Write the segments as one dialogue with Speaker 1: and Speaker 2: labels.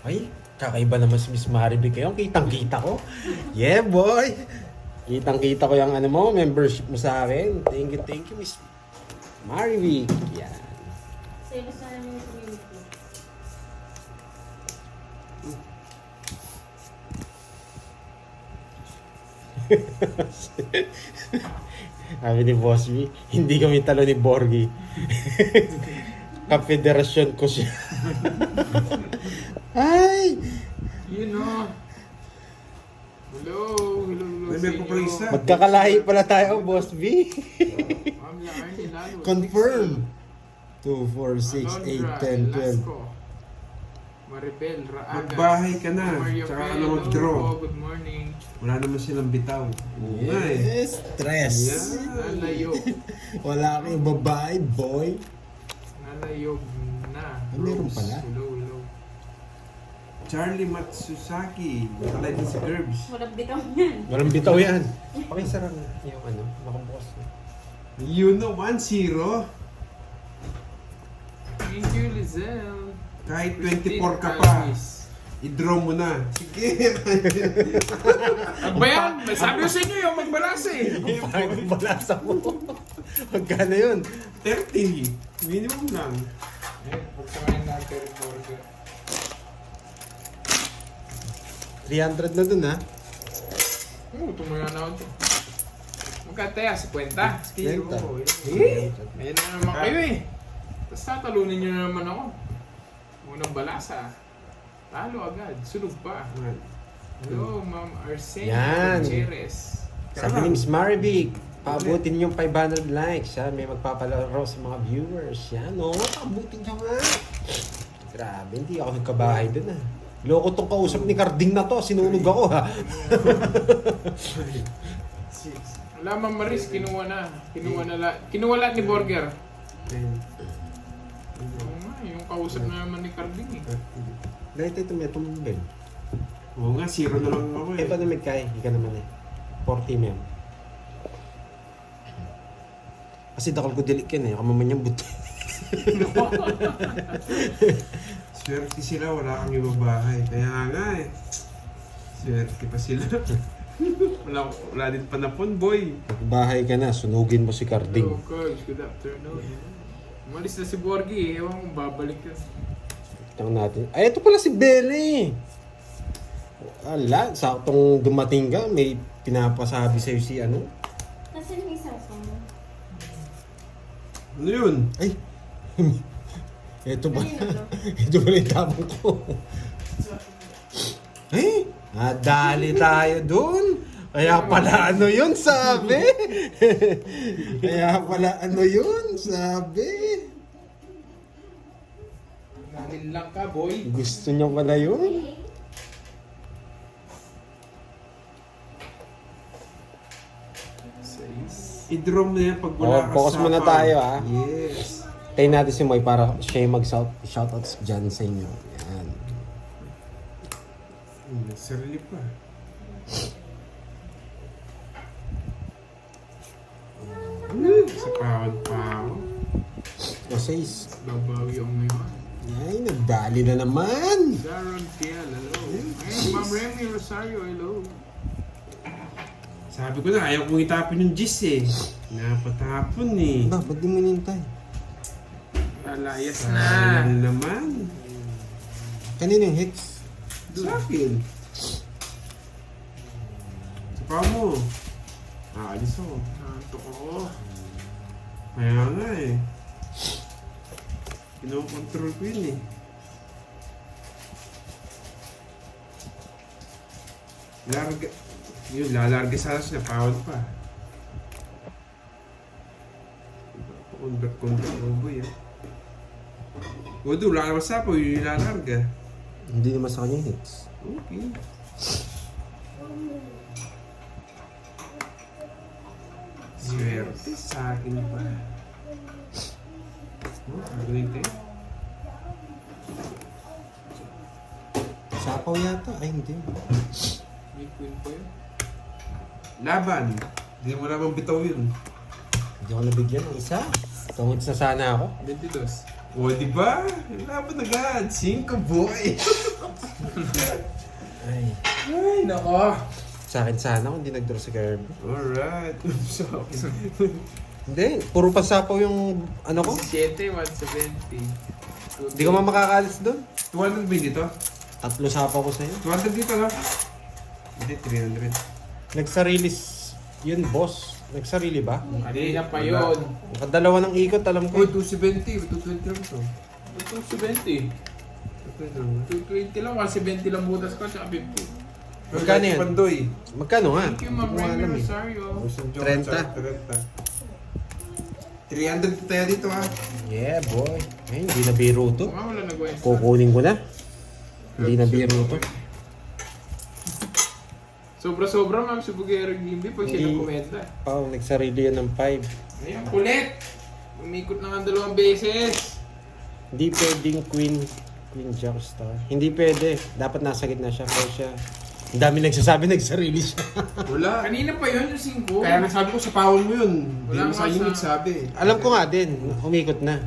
Speaker 1: Ay, kakaiba naman si Miss Marivic ngayon. Kitang-kita ko. Yeah, boy! Kitang-kita ko yung ano mo, membership mo sa akin. Thank you, Miss Marivic. Yan.
Speaker 2: Sa'yo na sana yung community.
Speaker 1: Sabi ni Boss B, hindi kami talo ni Borgie. Kapederasyon ko siya. Ay!
Speaker 3: You know. Hello
Speaker 4: May
Speaker 3: sa
Speaker 4: po pala
Speaker 3: inyo.
Speaker 4: isa.
Speaker 1: Magkakalahi pala tayo, Boss B.
Speaker 3: Ma'am Larnie Lalo.
Speaker 1: Confirm. 2, 4, 6, 8, 10, 12.
Speaker 3: Velasco. Maribel Raaga.
Speaker 4: Magbahay ka na.
Speaker 3: Mario
Speaker 4: Tsaka
Speaker 3: Pel,
Speaker 4: ano mag-draw.
Speaker 3: hello, good morning.
Speaker 4: Wala naman silang bitaw. Oo nga eh.
Speaker 1: Yes, stress.
Speaker 3: Nalayog.
Speaker 1: Wala kang babae, boy.
Speaker 3: Nalayog na.
Speaker 1: Meron
Speaker 3: Rose,
Speaker 1: pala.
Speaker 3: Hello.
Speaker 4: Charlie Matsusaki. Nakalay din si Gerbs.
Speaker 2: Walang bitaw yan.
Speaker 1: Walang bitaw yan. Pakisara na yung ano, nakabukas na.
Speaker 4: You know, 1-0.
Speaker 3: Thank you, Lizelle.
Speaker 4: Kahit 24 ka pa, i-draw mo na. Sige.
Speaker 3: Ano ba yan? Sabi ko sa inyo yung magbalasa eh.
Speaker 1: Ang balasa mo. Magkano yun?
Speaker 4: 30. Minimum lang.
Speaker 3: Eh, pagkakain natin yung burger.
Speaker 1: 300 na dun, ha?
Speaker 3: Tumuya na ako dyan. Magkataya, 50. Sige,
Speaker 1: 50.
Speaker 3: oo. Eh, ayan na naman kayo eh. Tapos tatalunin nyo na naman ako. Unang balasa. Talo agad. Sunog pa. Hello, Ma'am Arsenio
Speaker 1: Yan.
Speaker 3: Gutierrez.
Speaker 1: Sabi ni Miss Marivic, paabutin yung 500 likes, ha? May magpapalaro sa mga viewers. Yan, o. Paabutin nyo nga. Grabe, hindi ako nagkabahay dun, ha? Loko tong kausap ni Carding na to. Sinunog ako, ha?
Speaker 3: Wala, Ma'am Maris, kinuha na. Kinuha lahat ni Burger. Oo nga, yung kausap na naman ni Carding eh.
Speaker 1: Dahil ito may tumubel.
Speaker 4: Oo nga, 0 na lang ako eh.
Speaker 1: Eh, paano may kaya? Hindi ka naman eh. 40 mem. Kasi dakal ko dilik yan eh. Kamaman niyang buti.
Speaker 4: Swerte sila, wala kang ibabahay. Kaya nga eh. Swerte pa sila. wala din panapon, boy.
Speaker 1: Bahay ka na, sunugin mo si
Speaker 3: Hello
Speaker 1: Carding.
Speaker 3: guys, good afternoon. Umalis na si Borgie, ewan kung babalik yun.
Speaker 1: Tingnan natin. Ay, ito pala si Belle. Ala, saktong dumating ka, may pinapasabi sa'yo si ano.
Speaker 2: Nasaan yung isa sa mo?
Speaker 4: Ano yun?
Speaker 1: Ay! Ito ba?
Speaker 2: Ano yun, no?
Speaker 1: Ito ba yung tapong ko? Ay! Nadali tayo dun! Kaya pala ano yun, sabi? Kaya pala ano yun, sabi?
Speaker 3: Nalin lang ka, boy.
Speaker 1: Gusto niya pala yun?
Speaker 4: I-draw mo na yan pag wala ka
Speaker 1: Focus muna tayo, ha?
Speaker 4: Yes.
Speaker 1: Tayo natin si Moy para siya yung mag-shoutouts dyan sa inyo. Yan.
Speaker 4: Sarili pa. Sa pawad-pawad.
Speaker 1: Kasi,
Speaker 3: Babawi ako ngayon.
Speaker 1: ay, nagdali na naman.
Speaker 3: Daron Tiel, hello. Ay, Ma'am Remy Rosario, hello.
Speaker 4: Sabi ko na, ayaw kong itapon yung gis eh. Napatapon eh.
Speaker 1: Ba, ba't di mo nintay?
Speaker 3: Alayas na.
Speaker 4: Sayang naman.
Speaker 1: Kanino yung hits?
Speaker 4: Sa akin. Sa paa mo. Alis ako.
Speaker 3: Nantok ako.
Speaker 4: Kaya nga eh. Kinokontrol ko yun eh. Larga. Yun, lalarga sa alas na pawad pa. Convert ko boy ah. Wado, wala ka naman sapo, yun yung lalarga.
Speaker 1: Hindi naman sa kanya yung hits.
Speaker 4: Okay. Swerte sa akin pa. Oh, galing tayo.
Speaker 1: Sapaw yata. Ay, hindi.
Speaker 3: May queen pa yun.
Speaker 4: Laban. Hindi mo naman bitaw yun.
Speaker 1: Hindi ako nabigyan ng isa. Tungod sa sana ako.
Speaker 3: 22.
Speaker 4: O, di ba? Laban agad. 5 boy.
Speaker 1: Ay,
Speaker 3: Ay, nako.
Speaker 1: sa akin sana kung hindi nag-draw si Kirby.
Speaker 4: Alright. So,
Speaker 1: Hindi, puro pasapaw yung ano ko.
Speaker 3: 7, 170.
Speaker 1: Hindi ka man makakalis doon.
Speaker 4: 200 ba dito?
Speaker 1: Tatlo sapaw ko sa'yo.
Speaker 4: 200 dito lang. Hindi, 300.
Speaker 1: Nagsarilis yun, boss. Nagsarili ba?
Speaker 3: Kanina pa yun.
Speaker 1: Nakadalawa ng ikot, alam ko.
Speaker 4: Uy, 270. 220 lang to.
Speaker 3: 270. 220 lang, 170 lang butas ko, tsaka 50.
Speaker 1: Magkano yan?
Speaker 4: Pandoy.
Speaker 1: Magkano nga?
Speaker 3: Thank you, Ma'am
Speaker 1: Hindi ko
Speaker 3: Remy
Speaker 1: alam eh.
Speaker 3: Rosario.
Speaker 4: 30. 300 tayo dito ha.
Speaker 1: Yeah, boy. Ay, hindi na biro to.
Speaker 3: Kung wala nag-west.
Speaker 1: Kukunin ko na. Hindi na biro to.
Speaker 3: Sobra-sobra, Ma'am Subugero Gimby pag siya
Speaker 1: Hindi.
Speaker 3: nagkomenta.
Speaker 1: Pao, nagsarili yan ng 5.
Speaker 3: Ayan, kulit! Umikot na nga 2 beses.
Speaker 1: Hindi pwedeng Queen Jack Star. Hindi pwede. Dapat nasa gitna siya. Kaya siya. Ang dami nagsasabi nagsarili siya.
Speaker 4: Wala.
Speaker 3: Kanina pa yun yung 5.
Speaker 4: Kaya nasabi ko sa pawon mo yun. Hindi
Speaker 3: Wala
Speaker 4: mo sa
Speaker 3: nga
Speaker 4: yung
Speaker 3: sa-
Speaker 4: sabi.
Speaker 1: Alam ko nga din. Umikot na.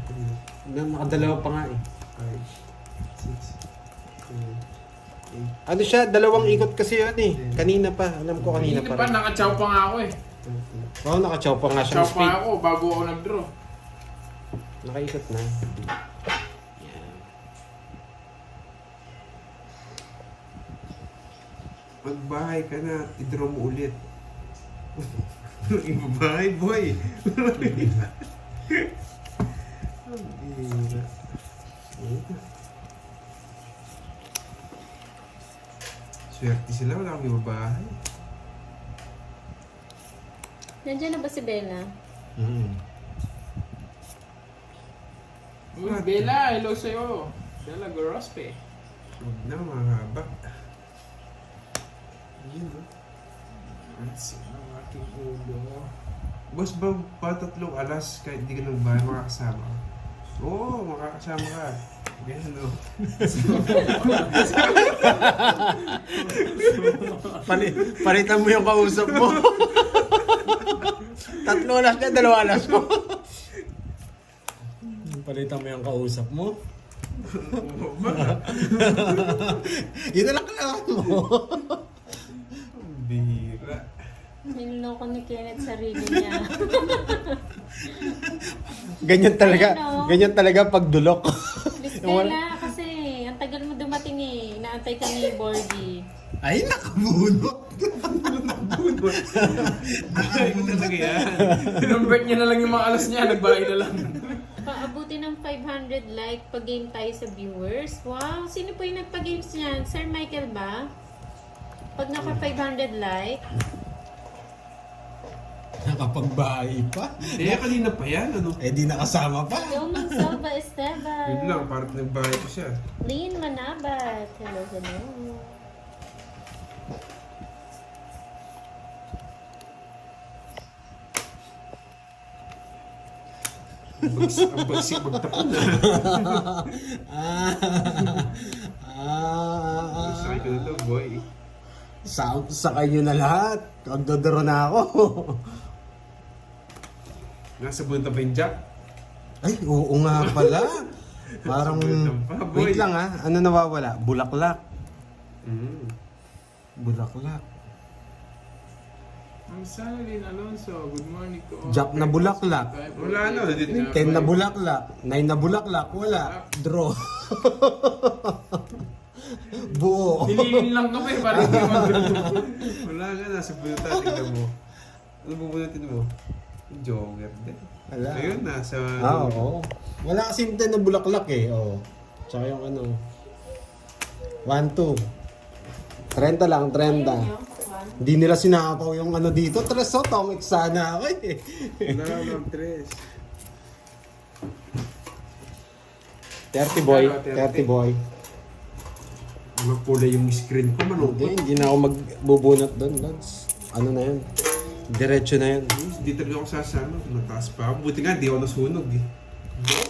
Speaker 1: Nakadalawa pa nga eh.
Speaker 4: 5, 6, 7, 8.
Speaker 1: Ano siya? Dalawang ikot kasi yun eh. Kanina pa. Alam ko kanina
Speaker 3: Kanina
Speaker 1: pa
Speaker 3: pa,
Speaker 1: rin.
Speaker 3: nakachaw pa nga ako eh.
Speaker 1: Oo, nakachaw pa nga siya
Speaker 3: Chaw
Speaker 1: ng
Speaker 3: pa
Speaker 1: speed.
Speaker 3: ako bago ako nag-draw.
Speaker 1: Nakaikot na.
Speaker 4: Magbahay ka na. I-draw mo ulit. Magbahay, boy. Ang bira. Swerte sila. Wala kang ibabahay.
Speaker 2: Nandiyan na ba si Bella?
Speaker 3: Uy, Bella, hello sa'yo. Bella Gorospe.
Speaker 4: Huwag na, mahaba. Yun, no?
Speaker 3: Ang sino ang aking ulo.
Speaker 4: Boss, ba patatlong alas kahit di ka nagbahay makakasama? Oo, makakasama ka. Ganyan, no?
Speaker 1: Palitan mo yung kausap mo. 3 alas ka, 2 alas ko. Palitan mo yung kausap mo. Yun na lang kailangan mo.
Speaker 4: Ang bira.
Speaker 2: Niloloko ni Kenneth sarili niya.
Speaker 1: Ganyan talaga pag dulok.
Speaker 2: Miss Bella, kasi ang tagal mo dumating eh. Inaantay ka ni Borgie.
Speaker 1: Ay, nakabunot.
Speaker 4: Ay, ko talaga yan.
Speaker 3: Pinumbert niya na lang yung mga alas niya, nagbahay na lang.
Speaker 2: Paabuti ng 500 like pag-game tayo sa viewers. Wow, sino po yung nagpa-games niyan? Sir Michael ba? Pag naka 500 like,
Speaker 1: Nakapagbahay pa.
Speaker 4: Kanina pa yan, ano?
Speaker 1: Eh, di nakasama pa.
Speaker 2: Go Mansalva
Speaker 4: Yun
Speaker 2: Esteban.
Speaker 4: lang, parang nagbahay ko siya.
Speaker 2: Lynn Manabat. Hello, hello.
Speaker 4: Ang bagsik magtapon na. Sakay ko na to, boy.
Speaker 1: Sakay nyo na lahat. Magdodoro na ako.
Speaker 4: Nasa bunta ba yung jack?
Speaker 1: Ay, oo nga pala. Parang,
Speaker 4: Pa, boy.
Speaker 1: wait lang ha. Ano nawawala? Bulaklak.
Speaker 4: Mm.
Speaker 1: Bulaklak.
Speaker 3: Ang Saladin Alonso, good morning ko.
Speaker 1: Jack na bulaklak.
Speaker 4: Wala na, dito.
Speaker 1: 10 na bulaklak. 9 na bulaklak. Wala. Draw. Buo.
Speaker 3: Nililin lang kami, parang hindi mag-draw.
Speaker 4: Wala nga, nasa bunta. Tignan mo. Ano bubunutin mo? Yung jogger din.
Speaker 1: Wala.
Speaker 4: Ayun, nasa...
Speaker 1: Oo. Wala kasing 10 na bulaklak eh. Oo. Tsaka yung ano. 1, 2. 30 lang, 30.
Speaker 2: Ayun yun.
Speaker 1: Hindi nila sinapaw yung ano dito. Tres tongik sana ako eh.
Speaker 4: Wala, mag 3.
Speaker 1: 30 boy.
Speaker 4: 30.
Speaker 1: 30 boy.
Speaker 4: Magkulay yung screen ko, manungkot.
Speaker 1: Hindi na ako magbubunot doon, Lods. Ano na yun? Diretso na yun.
Speaker 4: Dito rin ako sasama. Mataas pa ako. Buti nga, di ako nasunog eh.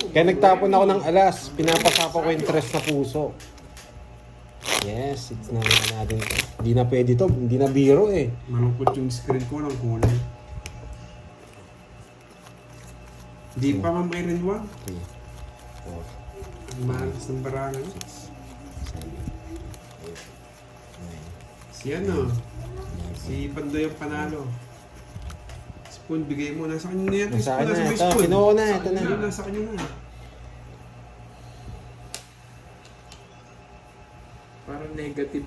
Speaker 1: Kaya nagtapon ako ng alas. Pinapasapa ko yung tres na puso. Yes, it's na natin. Hindi na pwede to. Hindi na biro eh.
Speaker 4: Malungkot yung screen ko, walang kulay. Di pa mamayrin wang.
Speaker 1: 3, 4,
Speaker 4: Malas ng barangan.
Speaker 1: 7, 8,
Speaker 4: Si ano? Si Pandoy ang panalo. Spoon, bigay mo. Nasa kanya na yan.
Speaker 1: Nasa akin na,
Speaker 4: may
Speaker 1: ito. Kinuha ko na, ito na.
Speaker 4: Nasa kanya na.
Speaker 3: Parang negative.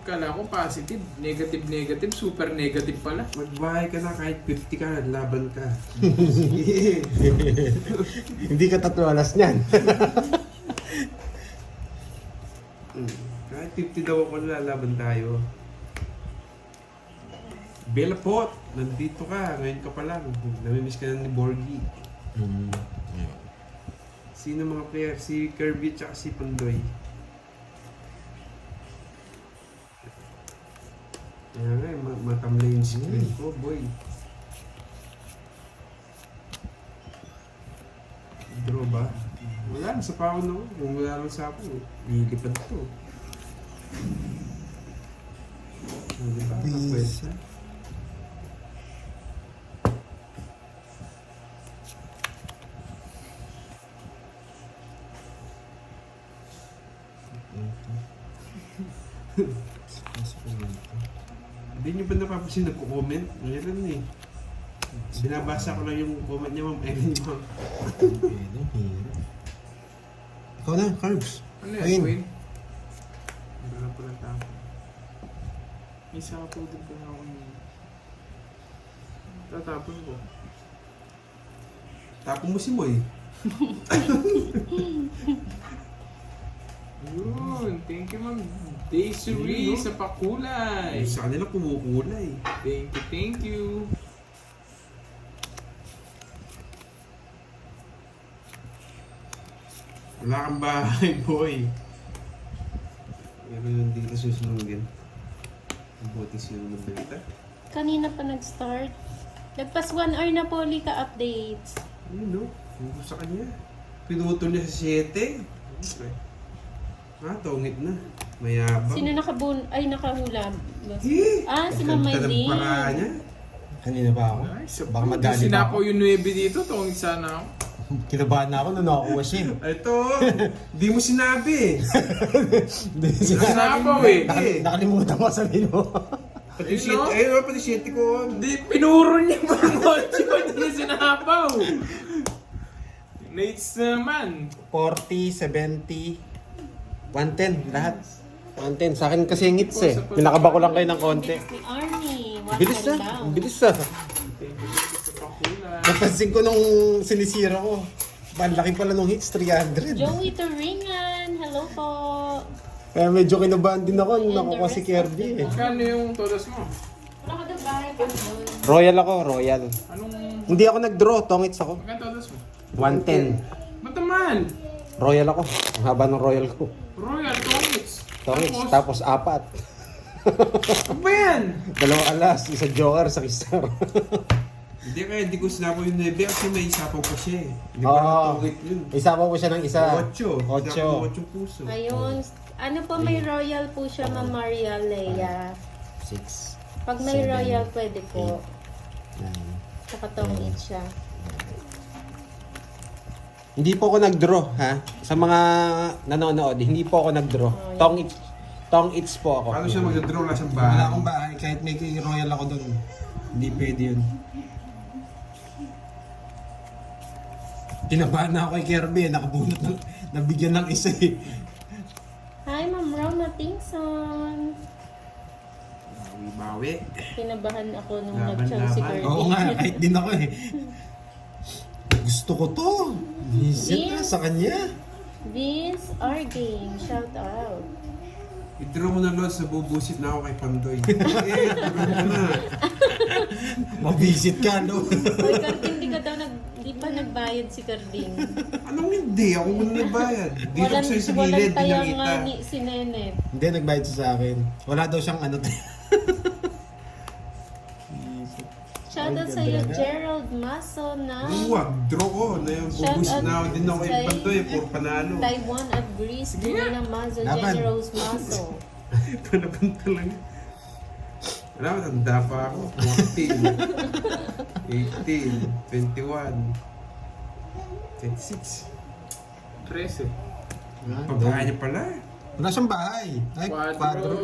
Speaker 3: Kala ko positive. Negative. Super negative pala.
Speaker 4: Magbahay ka na kahit 50 ka, laban ka. Sige.
Speaker 1: Hindi ka 3 alas niyan.
Speaker 4: Kahit 50 daw ako, lalaban tayo. Bella Pot, nandito ka. Ngayon ka pa lang. Namimiss ka na ni Borgie. Sino mga player? Si Kirby at si Pandoy. Kaya nga, matamlay yung screen ko, boy. Draw ba? Wala, sa pa ako na. Kung wala lang sa ako, lilipad to. Diba?
Speaker 1: Bisa.
Speaker 4: Hindi nyo ba napapansin nagko-comment? Meron eh. Binabasa ko lang yung comment niya, Ma'am Erin.
Speaker 1: Ikaw na, Carbs.
Speaker 3: Ano yan,
Speaker 1: Ayun.
Speaker 3: Queen? Wala pala tapo. Isa ka po din pa ako niya. Tatapon ko.
Speaker 4: Tapon mo si Moy.
Speaker 3: Yun, thank you ma'am. Desiree
Speaker 4: Yun, no?
Speaker 3: sa pakulay.
Speaker 4: Sa kanila kumukulay.
Speaker 3: Thank you.
Speaker 4: Wala kang bahay, boy. Meron yung dito susunugin. Buti sinunod na kita.
Speaker 2: Kanina pa nag-start. Nagpas 1 hour na po ka-updates.
Speaker 4: Ayun, no? Yung sa kanya. Pinutol niya sa 7. Okay. Tungit na. Mayabang.
Speaker 2: Sino nakahula?
Speaker 4: Eh,
Speaker 2: Si
Speaker 4: ganda
Speaker 2: Mama
Speaker 4: ng
Speaker 2: Eileen.
Speaker 4: paraan niya.
Speaker 1: Kanina ba ako?
Speaker 3: Nice.
Speaker 1: Baka madali pa
Speaker 3: Sinapaw
Speaker 1: ako.
Speaker 3: yung 9 dito, tungit sana ako.
Speaker 1: Kinabahan na ako nung nakakuha siya.
Speaker 4: Ito, di mo sinabi.
Speaker 1: Hindi,
Speaker 3: Sinapaw eh.
Speaker 1: Nakalimutan ko sabihin mo.
Speaker 4: Pati
Speaker 3: Ayun, no?
Speaker 4: 7, ayun, pati 7 ko.
Speaker 3: Di, pinuro niya pa ng 8, hindi niya sinapaw. Nates naman.
Speaker 1: 40, 70, 110, lahat. 110. Sa akin kasi yung hits eh. Pinakaba ko lang kayo ng konti.
Speaker 2: Bilis ni Arnie.
Speaker 1: Bilis na.
Speaker 2: Down.
Speaker 1: Bilis na.
Speaker 3: Thank you sa pakulay.
Speaker 1: Napansin ko nung sinisira ko. Ang laki pala nung hits, 300.
Speaker 2: Joey Turingan. Hello po.
Speaker 1: Kaya medyo kinabahan din ako nung
Speaker 2: And
Speaker 1: nakuha
Speaker 2: the
Speaker 1: si
Speaker 2: rest
Speaker 1: Kirby eh.
Speaker 3: Magkano yung todas mo?
Speaker 2: Wala ka daw bahay pa doon.
Speaker 1: Royal ako, royal.
Speaker 3: Anong...
Speaker 1: Hindi ako nag-draw, tongits ako.
Speaker 3: Magkano todas mo?
Speaker 1: 110.
Speaker 3: Ba't naman?
Speaker 1: Royal ako. Ang haba ng royal ko.
Speaker 3: Royal Tongits.
Speaker 1: Tongits, tapos 4.
Speaker 3: Ano ba yan?
Speaker 1: 2 alas, isa joker sa kisar.
Speaker 4: Hindi kaya hindi ko sinabi yung 9 kasi may isapaw pa siya eh. Hindi ko
Speaker 1: Oo.
Speaker 4: lang tungit yun.
Speaker 1: Isa pa po siya ng isa.
Speaker 4: 8. 8 puso.
Speaker 2: Ayun. Ano po, may royal po siya, Ma'am Maria Leia.
Speaker 1: 6.
Speaker 2: Pag may
Speaker 1: 7,
Speaker 2: royal, pwede po.
Speaker 1: 9.
Speaker 2: Nakatongit siya.
Speaker 1: Hindi po ako nag-draw, ha? Sa mga nanonood, hindi po ako nag-draw.
Speaker 2: Oh, yeah.
Speaker 1: Tong-its po ako.
Speaker 4: Paano siya mag-draw lang sa
Speaker 1: Wala
Speaker 4: bahay?
Speaker 1: akong bahay, kahit may royal ako doon. Hindi pwede yun. Kinabahan na ako kay Kirby, nakabunot ng, nabigyan ng isa eh.
Speaker 2: Hi, Ma'am Roma Tingson.
Speaker 4: Bawi.
Speaker 2: Kinabahan ako nung
Speaker 4: Laban,
Speaker 2: nag-chow si
Speaker 4: laban.
Speaker 2: Kirby.
Speaker 1: Oo nga, kahit din ako eh. Gusto ko to. Visit na sa kanya.
Speaker 2: This our game. Shout out.
Speaker 4: I-draw mo na Los, nabubusit na ako kay Pandoy. Draw mo na.
Speaker 1: Mabisit ka, no?
Speaker 2: Hoy, Carding, di pa nagbayad si Carding.
Speaker 4: Anong hindi? Ako muna nagbayad. Dito ko sa'yo sa
Speaker 2: Walang
Speaker 4: gilid,
Speaker 2: tayang
Speaker 4: pinakita.
Speaker 2: nga ni si Nenet.
Speaker 1: Hindi, nagbayad siya sa akin. Wala daw siyang ano.
Speaker 2: Shout out sa'yo, Gerald Maso na
Speaker 4: Huwag, draw ko. Na yung
Speaker 2: Shout
Speaker 4: bubusit
Speaker 2: out
Speaker 4: na ako din ako kay
Speaker 2: kay
Speaker 4: Pandoy. Puro panalo.
Speaker 2: Taiwan at Greece. Gina Mazo,
Speaker 1: Laban.
Speaker 2: Jenny Rose Maso.
Speaker 4: Panapanta lang. Wala, matanda pa ako. 14, 18, 21, 26.
Speaker 3: 13.
Speaker 4: Pagkain niya pala.
Speaker 1: Wala siyang bahay. Ay,
Speaker 3: Quadro.
Speaker 1: quadro.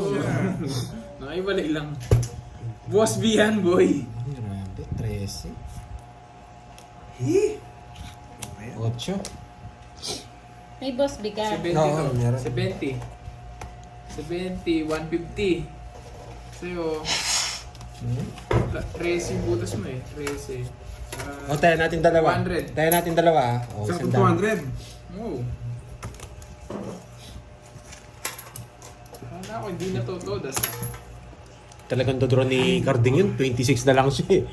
Speaker 3: Nakaibalay lang. Boss B yan, boy.
Speaker 1: Grabe, 13.
Speaker 4: Eh?
Speaker 1: 8.
Speaker 2: May boss bigat.
Speaker 3: 70
Speaker 1: Oo,
Speaker 3: to.
Speaker 1: meron.
Speaker 3: 70. 70, 150. Sa'yo, 13 yung butas mo eh. 13.
Speaker 1: O, tayo natin dalawa.
Speaker 3: 200.
Speaker 1: Tayo natin dalawa. O,
Speaker 4: Sa
Speaker 1: isang daan.
Speaker 4: 200.
Speaker 3: Oh. Kala ko hindi na to todas.
Speaker 1: Talagang dodraw ni Carding yun. 26 na lang siya eh.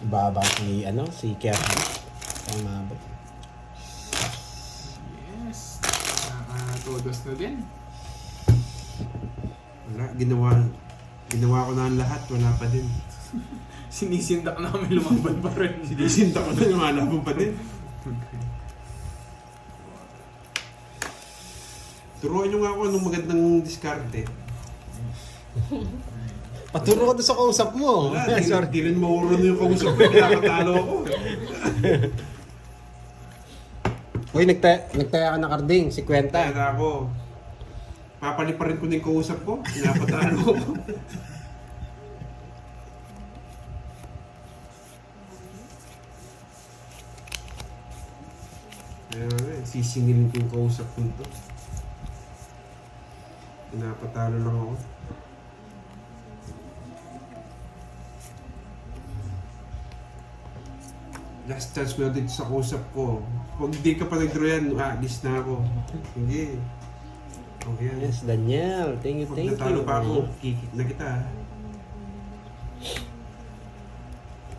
Speaker 1: Baba si, si Kerry. Pangmabot.
Speaker 3: Yes. Nakatodos na din.
Speaker 4: Wala, ginawa ko na ang lahat, wala pa din.
Speaker 3: Sinisindak na kami lumaban pa rin.
Speaker 4: Sinisinta ko na lumalabang pa din. Turuan nyo nga ako anong magandang diskarte.
Speaker 1: Paturo ko doon sa kausap mo.
Speaker 4: Wala, di rin mauro na yung kausap ko, nakakatalo ako.
Speaker 1: Uy, nagtaya ka na Carding. 50.
Speaker 4: Kaya na ako, papaliparin ko na yung kausap ko, pinapatalo ako. Kaya nga, sisingilin ko yung kausap ko ito. Pinapatalo lang ako. Last chance ko na dito sa kausap ko. Pag di ka pa nag-draw yan, list na ako. Hindi. Okay yan.
Speaker 1: Yes, Daniel. Thank you,
Speaker 4: Pag
Speaker 1: thank
Speaker 4: natalo
Speaker 1: you.
Speaker 4: pa ako, kikik na kita.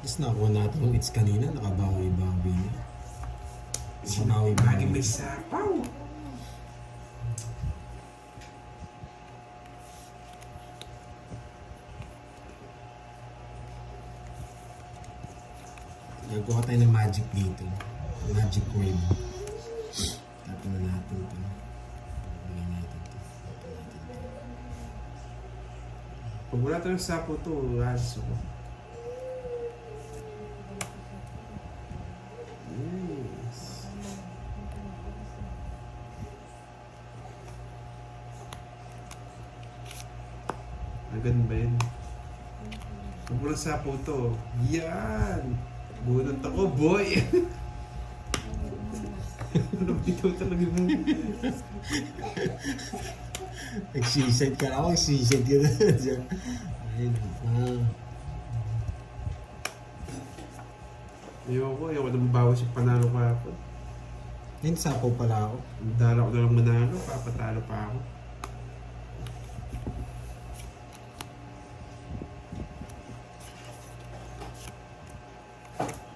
Speaker 1: Just nakuha natin yung it's kanina. Nakabawi-bawi niya.
Speaker 4: Lagi may sapaw.
Speaker 1: Nagawa tayo ng magic dito. Magic wave. Tapos na natin ito. Bigyan natin ito.
Speaker 4: Pag wala tayong sapo to, alas ako. Yes. Agad ba yun? Pag wala sapo to, yan! Bunot ako, boy! Ano bitaw talaga mo?
Speaker 1: Nag-seaside ka na ako. Nag-seaside ka na dyan. Ayun.
Speaker 4: Ayoko na mabawas yung panalo ko ako.
Speaker 1: Ayun, sapo pala ako.
Speaker 4: Dala ko na lang manalo, papatalo pa ako.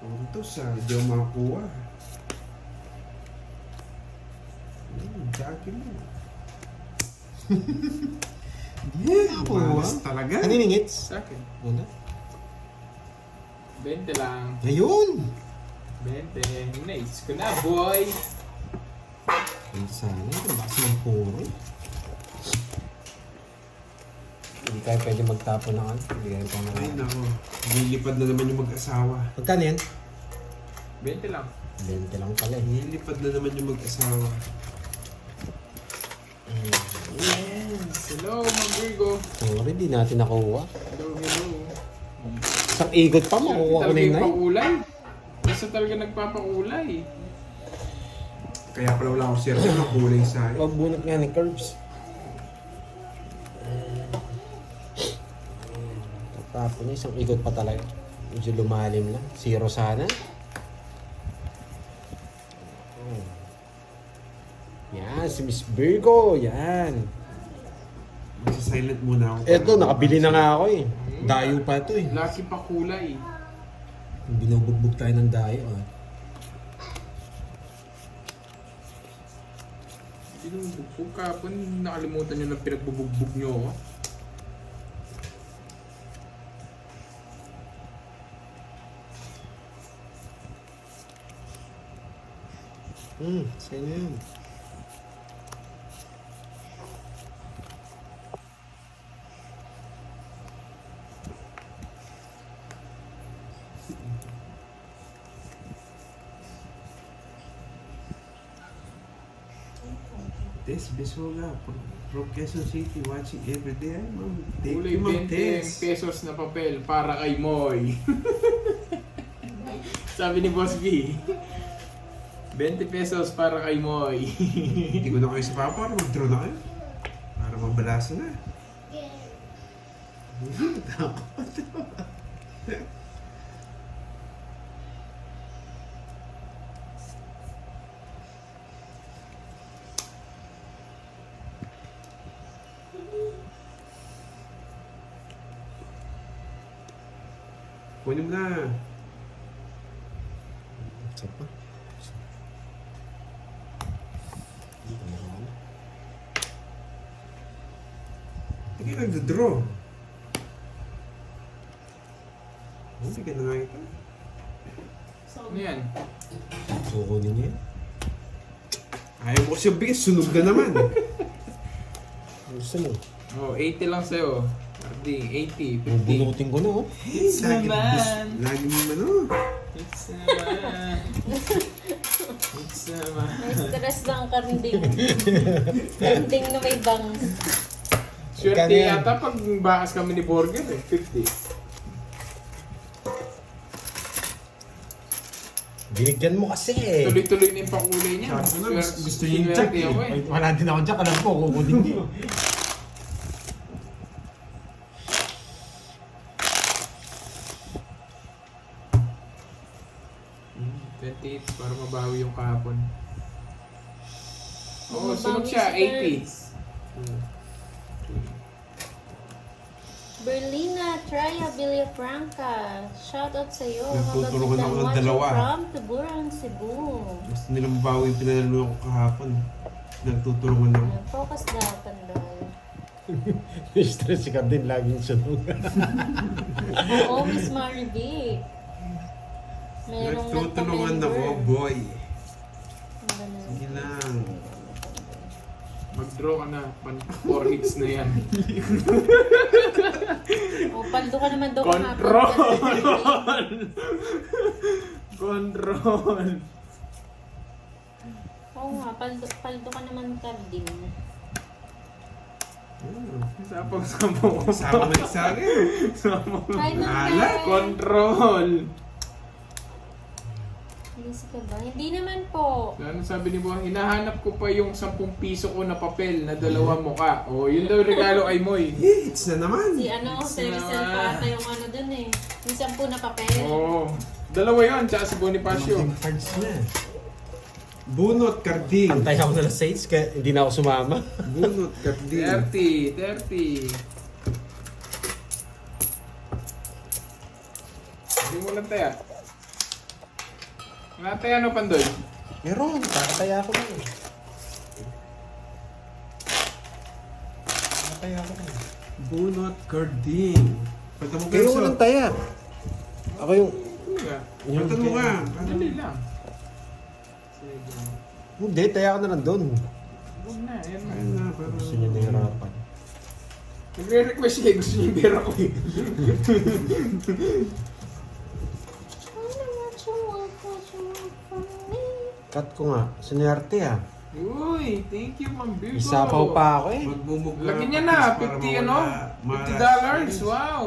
Speaker 4: Puntos di ako makakuha. Jackie mo. Malas talaga.
Speaker 1: Ano yung hits?
Speaker 3: Sa akin.
Speaker 1: Wala.
Speaker 3: 20 lang.
Speaker 1: Ayun!
Speaker 3: 20. Nice ko na, boy.
Speaker 1: Ayun sana. Ang bakas ng puro. Hindi tayo pwede magtapo na ano. Hindi tayo pa
Speaker 4: Ay
Speaker 1: na.
Speaker 4: nako, lilipad na naman yung mag-asawa.
Speaker 1: Magkano yan?
Speaker 3: 20 lang.
Speaker 1: 20 lang pala eh.
Speaker 4: Lilipad na naman yung mag-asawa.
Speaker 3: Yes. Hello, Ma'am Virgo.
Speaker 1: Sorry, di natin nakuha.
Speaker 3: Hello, hello.
Speaker 1: Isang igot pa, makukuha ko na yung night.
Speaker 3: pakulay. Basta talaga nagpapakulay.
Speaker 4: Kaya pala wala akong share ng kulay sa akin.
Speaker 1: Huwag bunot nga ni Curbs. Tapos na, isang igot pa talaga. Medyo lumalim lang. Zero sana. Yan, si Miss Virgo. Yan.
Speaker 4: Magsa-silent muna ako.
Speaker 1: Eto, nakabili na nga ako eh. Dayo pa ito eh.
Speaker 3: Lucky pakulay.
Speaker 1: Binubugbog tayo ng dayo ah.
Speaker 3: Binubugbog kapon. Nakalimutan nyo na pinagbubugbog nyo ako.
Speaker 1: Sa'yo na yun.
Speaker 4: Tess Besola from Quezon City watching every day. Ay, ma'am. Thank
Speaker 3: Kulay
Speaker 4: you, ma'am
Speaker 3: 20
Speaker 4: Tess.
Speaker 3: pesos na papel para kay Moy. Sabi ni Boss B. 20 pesos para kay Moy.
Speaker 4: Hindi ko na kayo sa papa para mag-draw na kayo. Para mabalasa na. Kunin mo na.
Speaker 1: Isa pa.
Speaker 4: Hindi ka nagda-draw. Hindi ka na nga ito.
Speaker 3: Ano yan?
Speaker 1: Kukunin niya.
Speaker 4: Ayaw mo kasi bigay, sunog na naman.
Speaker 1: Gusto mo?
Speaker 3: Oh, 80 lang sa'yo. Harding, 80, 50.
Speaker 1: Bubunutin ko na oh.
Speaker 3: It's naman.
Speaker 4: Lagi mo ano.
Speaker 3: It's naman. It's naman.
Speaker 2: May stress lang karinding. Karinding na may bangs.
Speaker 3: Swerte
Speaker 1: Magkano yan?
Speaker 3: yata pag bakas kami ni Borger eh, 50.
Speaker 1: Binigyan mo kasi eh.
Speaker 3: Tuloy-tuloy na yung pakulay niya.
Speaker 4: Sabi ko na, gusto niya yung
Speaker 3: Swerte
Speaker 4: jack eh.
Speaker 3: ako eh.
Speaker 1: Ay, wala din ako dyan. Alam ko, kukunin niya.
Speaker 3: Hmm, 28 para mabawi yung kahapon. Oo,
Speaker 2: Mabawi
Speaker 3: sunod siya,
Speaker 2: si
Speaker 3: 80.
Speaker 2: Berlina, Traya Villafranca. Shoutout sa'yo.
Speaker 4: Nagtutulungan ako ng dalawa.
Speaker 2: From Tuburan, Cebu.
Speaker 4: Gusto nila mabawi yung pinanalo ko kahapon. Nagtutulungan ako.
Speaker 2: Ayan, focus dapat daw.
Speaker 1: Stress ka din, laging sunog.
Speaker 2: Oo, Miss Marivic. Merong
Speaker 4: Nagtutulungan
Speaker 2: nagpa-member.
Speaker 4: ako, boy.
Speaker 2: Ganun.
Speaker 4: Sige lang.
Speaker 3: Mag-draw ka na. 4 hits na yan.
Speaker 2: O, paldo ka naman daw
Speaker 3: Control!
Speaker 2: kahapon.
Speaker 3: Control!
Speaker 2: Oo nga, paldo ka naman karding.
Speaker 3: Sapang-sapang ko.
Speaker 4: Sama na sa akin.
Speaker 2: Hi,
Speaker 4: Ala,
Speaker 2: Ma'am.
Speaker 3: Control!
Speaker 2: Busy ka ba? Hindi naman po.
Speaker 3: Ano sabi ni Buwan? Hinahanap ko pa yung 10 piso ko na papel na 2 mukha. O, yun daw regalo ay Moy.
Speaker 4: Hits na naman.
Speaker 2: Si ano, si Rizal pa ata yung ano dun eh. Yung 10 na papel.
Speaker 3: Oo. 2 yun, tsaka si Bonifacio.
Speaker 1: Yung cards na.
Speaker 4: Bunot, karding.
Speaker 1: Antay ako na Saints kaya hindi na ako sumama.
Speaker 4: Bunot, karding.
Speaker 3: 30. Hindi mo lang taya. Nataya ano Pandoy?
Speaker 1: Meron, tataya ako na. Tataya ako na.
Speaker 4: Bunot, karding. Pata mo
Speaker 1: Kayo
Speaker 4: kayo
Speaker 1: walang taya. Ako yung...
Speaker 3: Kuya.
Speaker 4: Pata mo ka.
Speaker 3: Dali lang.
Speaker 1: Hindi, taya ako na nandun.
Speaker 3: Huwag na, yan na.
Speaker 4: Ayun na, pero...
Speaker 1: Gusto niya nahirapan.
Speaker 3: Nagre-request siya, gusto niya yung pera ko eh.
Speaker 1: Cut ko nga. Sinerte ah.
Speaker 3: Uy, thank you Ma'am Virgo.
Speaker 1: Isapaw pa ako eh.
Speaker 4: Magmumug
Speaker 3: Lagyan niya na, 50 ano? $50, wow.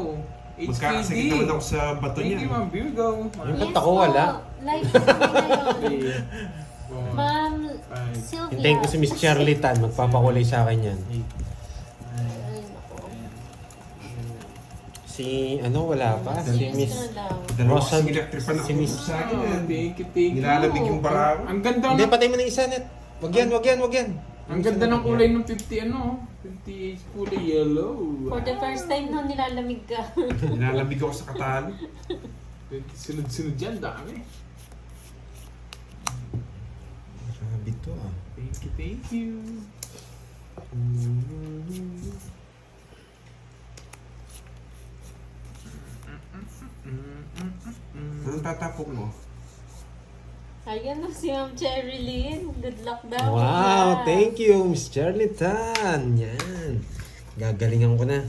Speaker 4: Magkakasakit
Speaker 3: HKD.
Speaker 4: naman ako sa bato
Speaker 3: Thank
Speaker 4: niya.
Speaker 3: you Ma'am Virgo.
Speaker 1: Yung ba't ako wala?
Speaker 2: Live stream ngayon.
Speaker 3: 3, 4,
Speaker 2: Ma'am
Speaker 3: 5,
Speaker 2: Sylvia.
Speaker 1: Hintayin ko si Miss Charlie Tan. Magpapakulay sa akin yan.
Speaker 3: 8,
Speaker 2: Ay, naku.
Speaker 1: Si ano, wala pa. Si
Speaker 2: Serious
Speaker 1: Miss...
Speaker 2: ka na daw.
Speaker 4: Dalawa
Speaker 1: Rosan-
Speaker 4: kasing electric
Speaker 1: si Miss...
Speaker 4: sa akin eh.
Speaker 3: Thank you.
Speaker 4: Nilalamig yung bara ko.
Speaker 3: Ang ganda
Speaker 1: Hindi,
Speaker 3: ng,
Speaker 1: patay mo na isa net. Wag yan, wag yan, wag yan.
Speaker 3: ang ganda ng kulay ng 50 ano, 50 kulay yellow.
Speaker 2: For the first time na nilalamig ka.
Speaker 4: Nilalamig ako sa katalo.
Speaker 3: Sunod-sunod yan, dami.
Speaker 1: Grabe to ah.
Speaker 3: Thank you.
Speaker 4: Anong tatapok mo?
Speaker 2: Ayan na si Ma'am Cherry Lynn. Good luck daw.
Speaker 1: Wow, thank you, Miss Charlie Tan. Yan. Gagalingan ko na.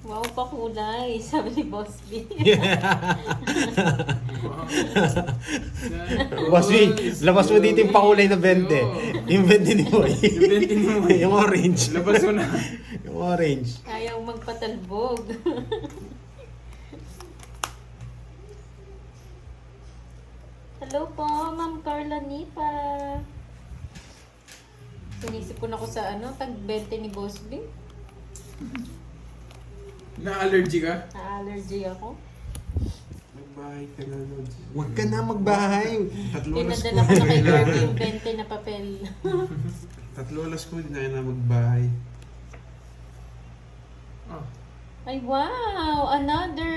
Speaker 2: Wow, pakulay, sabi ni Boss B.
Speaker 1: Boss B, labas mo dito yung pakulay na 20. Yung 20 ni Boy.
Speaker 3: Yung 20 ni Boy.
Speaker 1: Yung orange.
Speaker 3: Labas mo na.
Speaker 1: Yung orange.
Speaker 2: Ayaw magpatalbog. Hello po, Ma'am Carla Nipa. Sinisipon ako sa tag 20 ni Boss B.
Speaker 3: Na-allergy ka?
Speaker 2: Na-allergy ako.
Speaker 4: Magbahay ka na, Lods.
Speaker 1: Huwag ka na magbahay.
Speaker 4: Tatlo alas ko.
Speaker 2: Pinadala ko na kay Kirby yung 20 na papel.
Speaker 4: Tatlo alas ko, hindi na kayo na magbahay.
Speaker 3: Oh.
Speaker 2: Ay, wow! Another!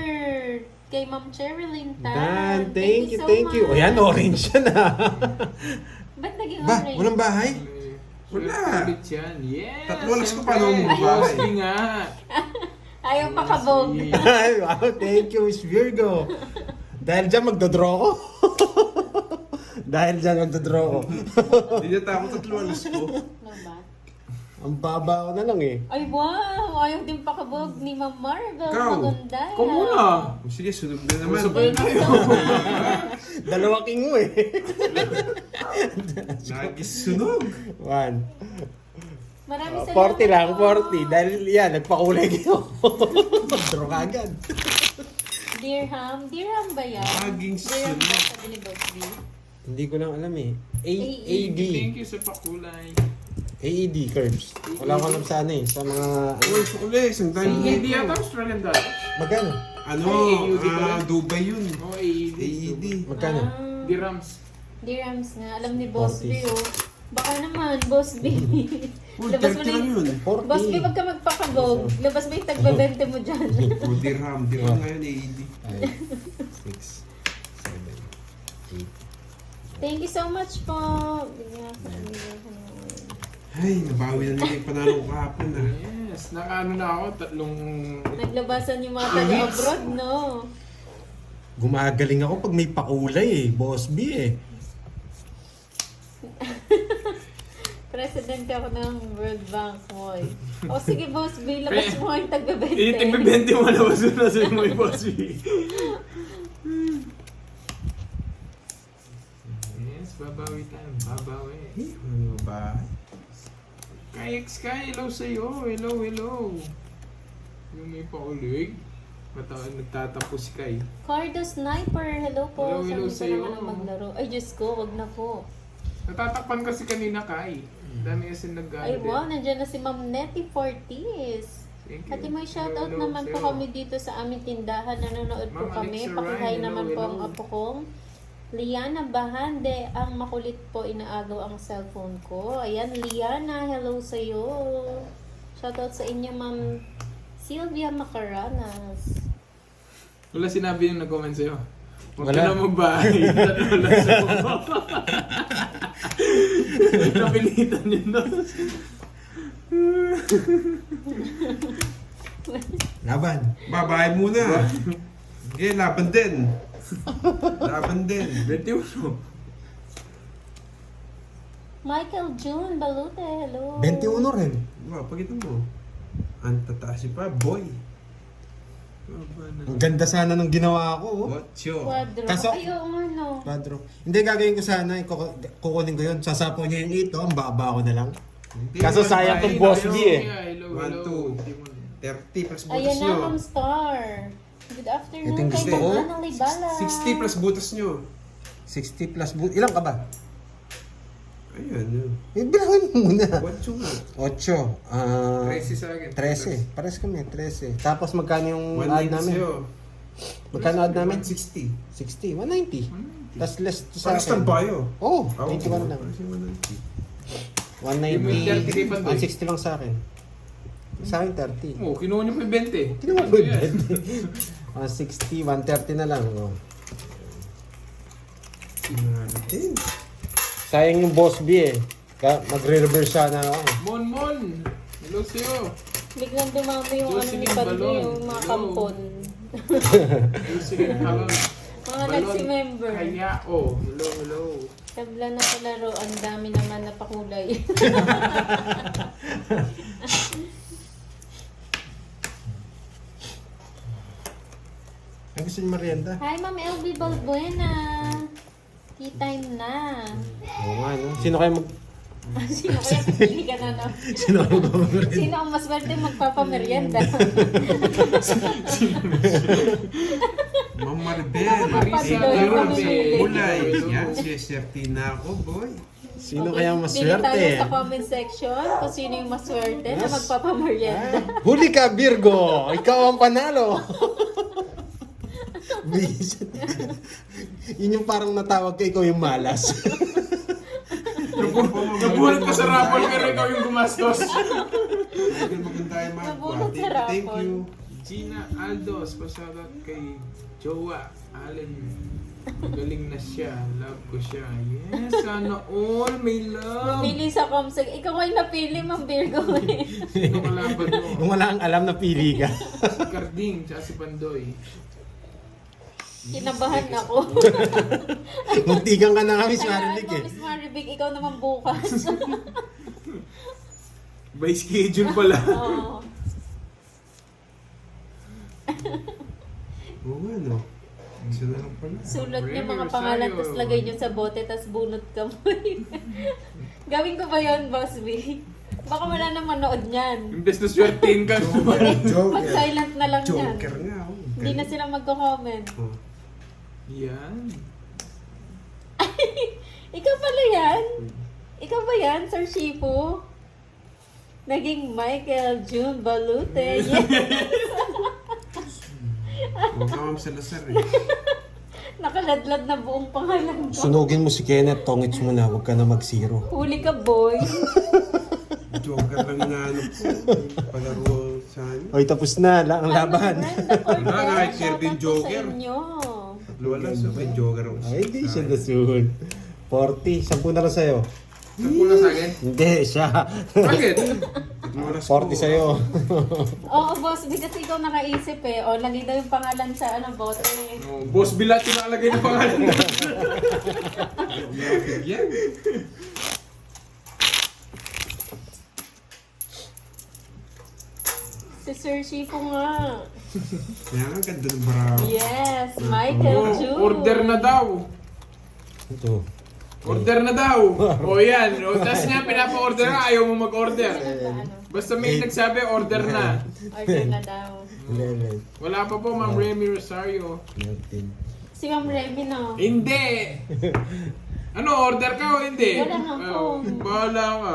Speaker 2: Kay Ma'am Cherilyn Tan.
Speaker 1: Dan, thank you,
Speaker 2: so
Speaker 1: thank you. O
Speaker 2: much.
Speaker 1: yan, orange yan ah.
Speaker 2: Ba't naging
Speaker 1: Ba,
Speaker 2: orange?
Speaker 1: walang bahay?
Speaker 4: Wala.
Speaker 3: Ulit yan. Yes!
Speaker 4: Tatlo alas ko,
Speaker 3: siyempre.
Speaker 4: paano mo magbahay?
Speaker 3: Boss B nga.
Speaker 2: Ayaw pa kabog.
Speaker 3: Boss B.
Speaker 1: Ay, wow, thank you, Miss Virgo. Dahil dyan, magdodraw ko. Dahil dyan, magdodraw ko.
Speaker 4: Hindi na takot tatlo alas ko.
Speaker 2: Ano ba?
Speaker 1: Ang baba ko na lang eh.
Speaker 2: Ay, wow! Ayaw din pakabog ni Ma'am Marvel.
Speaker 4: Ikaw.
Speaker 2: Maganda.
Speaker 3: Ikaw muna.
Speaker 4: O sige, sunog na naman.
Speaker 3: Sabay na kayo.
Speaker 1: Dalawa king mo eh.
Speaker 4: Nagisunog.
Speaker 1: One.
Speaker 2: Maraming
Speaker 1: 40 lang,
Speaker 2: po.
Speaker 1: 40. Dahil yan, nagpakulay kayo. Draw ka agad.
Speaker 2: Dirham. Dirham ba yan?
Speaker 4: Laging
Speaker 2: Dirham ba
Speaker 4: sunod.
Speaker 2: sabi ni Boss B?
Speaker 1: Hindi ko lang alam eh. AED.
Speaker 3: Thank you sa pakulay.
Speaker 1: AED curves. Wala ko alam sa ano eh. Sa mga...
Speaker 4: Uy, sukuli, isang time.
Speaker 3: Hindi yata Australian dollar.
Speaker 1: Magkano?
Speaker 4: Ano,
Speaker 3: Ay, AED pala.
Speaker 4: Dubai yun.
Speaker 3: Oh, AED.
Speaker 4: AED.
Speaker 1: Magkano?
Speaker 3: Dirhams.
Speaker 2: Dirhams nga. Alam ni Boss B,
Speaker 1: 40s.
Speaker 2: oh. Baka naman, Boss B.
Speaker 4: Uy,
Speaker 2: Labas mo
Speaker 4: 30
Speaker 2: na
Speaker 4: lang yun.
Speaker 1: 40.
Speaker 2: Boss B, wag ka magpakabog. Labas mo yung tagba-20 mo dyan.
Speaker 4: O, dirham. Dirham ngayon, AED.
Speaker 1: 5, 6, 7, 8.
Speaker 2: Thank you so much po.
Speaker 4: Ay, nabawi na nila yung panalo ko kahapon ah.
Speaker 3: Yes. Nakaano na ako. Tatlong...
Speaker 2: Naglabasan yung mga taga-abroad, no?
Speaker 1: Gumagaling ako pag may pakulay eh. Boss B eh.
Speaker 2: President ako ng World Bank, Moy. O sige, Boss B, labas mo yung tagba-20.
Speaker 3: Tigbe-20 mo na baso na sa mo yung boss B. Yes, babawi tayo. Babawi.
Speaker 4: Ano ba?
Speaker 3: Kay Sky, hello sa'yo. Hello, hello. Yung may paulig. Nagtatapos si Kai.
Speaker 2: Cardo Sniper, hello po.
Speaker 3: Hello, hello
Speaker 2: Sabi ko
Speaker 3: sa'yo.
Speaker 2: naman maglaro. Ay, Diyos ko, wag na po.
Speaker 3: Natatakpan kasi kanina Kai. Dami kasi
Speaker 2: Ay, wow, nandiyan na si Ma'am Nettie Fortis.
Speaker 3: Thank you.
Speaker 2: Ate, may shoutout
Speaker 3: Hello,
Speaker 2: naman po
Speaker 3: sa'yo.
Speaker 2: kami dito sa aming tindahan. Nanonood po
Speaker 3: Ma'am
Speaker 2: kami.
Speaker 3: Alexa
Speaker 2: Pakihay
Speaker 3: Ryan,
Speaker 2: naman
Speaker 3: hello,
Speaker 2: po ang
Speaker 3: hello.
Speaker 2: apo kong Liana Bahande. Ang makulit po, inaagaw ang cellphone ko. Ayan, Liana, hello sa'yo. Shoutout sa inyo, Ma'am Sylvia Macaranas.
Speaker 3: Wala sinabi yung nag-comment sa'yo. Huwag
Speaker 1: Wala.
Speaker 3: ka na magbahay. Tatlo lang sa'yo. Napilitan yun doon.
Speaker 1: Laban.
Speaker 4: Babae muna. Okay, laban din. Laban din.
Speaker 3: 21.
Speaker 2: Michael June Balute, hello.
Speaker 1: 21 rin.
Speaker 4: Wow, pakita mo. Ang tataas pa, boy.
Speaker 1: Ang ganda sana nung ginawa ko. Oh.
Speaker 4: Ocho.
Speaker 2: Quadro.
Speaker 1: Kaso-
Speaker 2: Ay, oo nga, no.
Speaker 1: Padro. Hindi gagawin ko sana, kukunin ko yun. Sasapo niya yung ito, ang baba ko na lang.
Speaker 4: Hindi
Speaker 1: Kaso
Speaker 4: naman
Speaker 1: sayang
Speaker 4: babae,
Speaker 1: tong boss
Speaker 4: tayo.
Speaker 1: B eh.
Speaker 3: Hello,
Speaker 4: One,
Speaker 3: hello.
Speaker 4: two. 30 plus butas
Speaker 2: Ayan na,
Speaker 4: nyo.
Speaker 2: Ma'am Star. Good afternoon
Speaker 1: Ito yung
Speaker 2: kay
Speaker 1: gusto
Speaker 2: Ma'am
Speaker 1: ko.
Speaker 2: Ana Libala.
Speaker 4: 60 plus butas nyo.
Speaker 1: 60 plus ilang ka ba?
Speaker 4: Ayan, yun.
Speaker 1: Bilangin mo muna.
Speaker 4: Ocho nga.
Speaker 1: 8.
Speaker 3: 13 sa akin.
Speaker 1: 13. Pares kami, 13. Tapos magkano yung ad
Speaker 4: 190
Speaker 1: namin?
Speaker 4: sa'yo.
Speaker 1: Magkano ad namin?
Speaker 4: 160.
Speaker 1: 60, 190. Tapos less to sa
Speaker 4: Pares
Speaker 1: akin.
Speaker 4: ng bayo.
Speaker 1: Oo,
Speaker 4: Oo,
Speaker 1: 91 lang.
Speaker 4: pares yung 190.
Speaker 1: 190,
Speaker 3: 30
Speaker 1: 160 lang sa akin. Sa akin 30.
Speaker 3: Oh, kinuha niyo pa yung 20.
Speaker 1: Kinuha ko yung 160, 130 na lang. Oh.
Speaker 4: Natin.
Speaker 1: Sayang yung boss B eh. Magre-reverse sana ako.
Speaker 3: Mon, Mon. Hello sa'yo.
Speaker 2: Biglang dumami yung ano ni
Speaker 3: Jocelyn
Speaker 2: Padre,
Speaker 3: Balon.
Speaker 2: yung mga
Speaker 3: Hello.
Speaker 2: kampon.
Speaker 3: Jocelyn Halon.
Speaker 2: Mga nagsi-member.
Speaker 3: Kaya, oh. Hello, hello.
Speaker 2: Tabla na palaro, ang dami naman na pakulay.
Speaker 1: Ang gusto niyo merienda?
Speaker 2: Hi, Ma'am LB Balbuena. Tea time na.
Speaker 1: Oo nga, no? Sino kayo
Speaker 2: Sino kaya pipili ka na na?
Speaker 1: Sino kayo magpapamerienda?
Speaker 2: Sino ang mas swerte magpapamerienda?
Speaker 4: Ma'am Maribel.
Speaker 3: Marisa
Speaker 2: Papadoy
Speaker 3: Maribel.
Speaker 2: kami ulit.
Speaker 4: Kulay. Yan, siyerte na ako, boy.
Speaker 1: Sino
Speaker 2: Okay,
Speaker 1: kaya ang
Speaker 2: pili tayo
Speaker 1: maswerte?
Speaker 2: sa comment section kung sino yung mas swerte na magpapamerienda.
Speaker 1: Huli ka, Virgo! Ikaw ang panalo! Bisit. Yun yung parang natawag ka, ikaw yung malas.
Speaker 3: Nabunot ka sa raffle pero ikaw yung gumastos.
Speaker 4: Idol, maganda tayo mga
Speaker 2: Nabunot sa
Speaker 4: Thank
Speaker 2: raffle.
Speaker 4: you.
Speaker 3: Gina Aldos, pasalamat kay Jowa Allen. Galing na siya. Love ko siya. Yes, sana all. May love.
Speaker 2: Pili sa comsec. Ikaw ay napili, Ma'am Virgo eh.
Speaker 3: Sino kalaban mo?
Speaker 1: Kung wala kang alam na pili ka.
Speaker 3: Si Carding, tsaka si Pandoy.
Speaker 2: Kinabahan ako.
Speaker 1: Muntikan ka na kami sa
Speaker 2: Kaya
Speaker 1: Marilig
Speaker 2: mo,
Speaker 1: eh.
Speaker 2: Miss Maribig, ikaw naman bukas.
Speaker 3: By schedule pala.
Speaker 2: Oo.
Speaker 4: Oo nga, no? Isa na lang pala.
Speaker 2: Sulat niyo
Speaker 3: Remy
Speaker 2: mga
Speaker 3: Rosario.
Speaker 2: pangalan, tapos lagay niyo sa bote, tapos bunot ka mo. Gawin ko ba yun, Boss B? Baka wala nang manood niyan.
Speaker 3: Imbes na swertein ka.
Speaker 2: Mag-silent na lang yan.
Speaker 4: Joker nga, oh.
Speaker 2: Hindi na sila magko-comment.
Speaker 4: Oh.
Speaker 3: Yan.
Speaker 2: Ikaw pala yan? Ikaw ba yan, Sir Shifu? Naging Michael June Balute.
Speaker 4: Huwag ka, Ma'am Salazar, eh.
Speaker 2: Nakaladlad na buong pangalan ko.
Speaker 1: Sunugin mo si Kenneth, tongits mo na, huwag ka na mag-zero.
Speaker 2: Huli ka, boy.
Speaker 4: Joker lang nga, ano po. Palaro sa ano.
Speaker 1: Oy, tapos na, ang laban.
Speaker 4: Wala, nakikishare din Joker.
Speaker 2: Sa inyo.
Speaker 4: Tatlo lang, so may Joker ako.
Speaker 1: Ay, hindi siya nasun. 40, 10 na lang sa'yo.
Speaker 3: Sampu na sa akin.
Speaker 1: Hindi, siya.
Speaker 3: Bakit?
Speaker 4: Tatlong oras
Speaker 1: 40 sa'yo.
Speaker 2: Oo, boss, kasi ikaw nakaisip eh. O, lagay daw yung pangalan sa bote.
Speaker 3: Oh, Boss Bilat yung nakalagay ng pangalan.
Speaker 4: Lapit yan.
Speaker 2: Si Sir Shifu nga.
Speaker 4: Kaya nga, ganda ng bravo.
Speaker 2: Yes, Michael
Speaker 3: Oh,
Speaker 2: June.
Speaker 3: order na daw.
Speaker 1: Ito.
Speaker 3: Order na daw. O yan. O, tapos nga pinapa-order ka, ayaw mo mag-order. Basta may nagsabi, order na.
Speaker 2: Order na daw.
Speaker 1: 11,
Speaker 3: Wala pa po, Ma'am Remy Rosario.
Speaker 1: 19.
Speaker 2: Si Ma'am Remy no.
Speaker 3: Hindi! Ano, order ka o hindi?
Speaker 2: Wala nga po.
Speaker 3: Oh, bahala ka.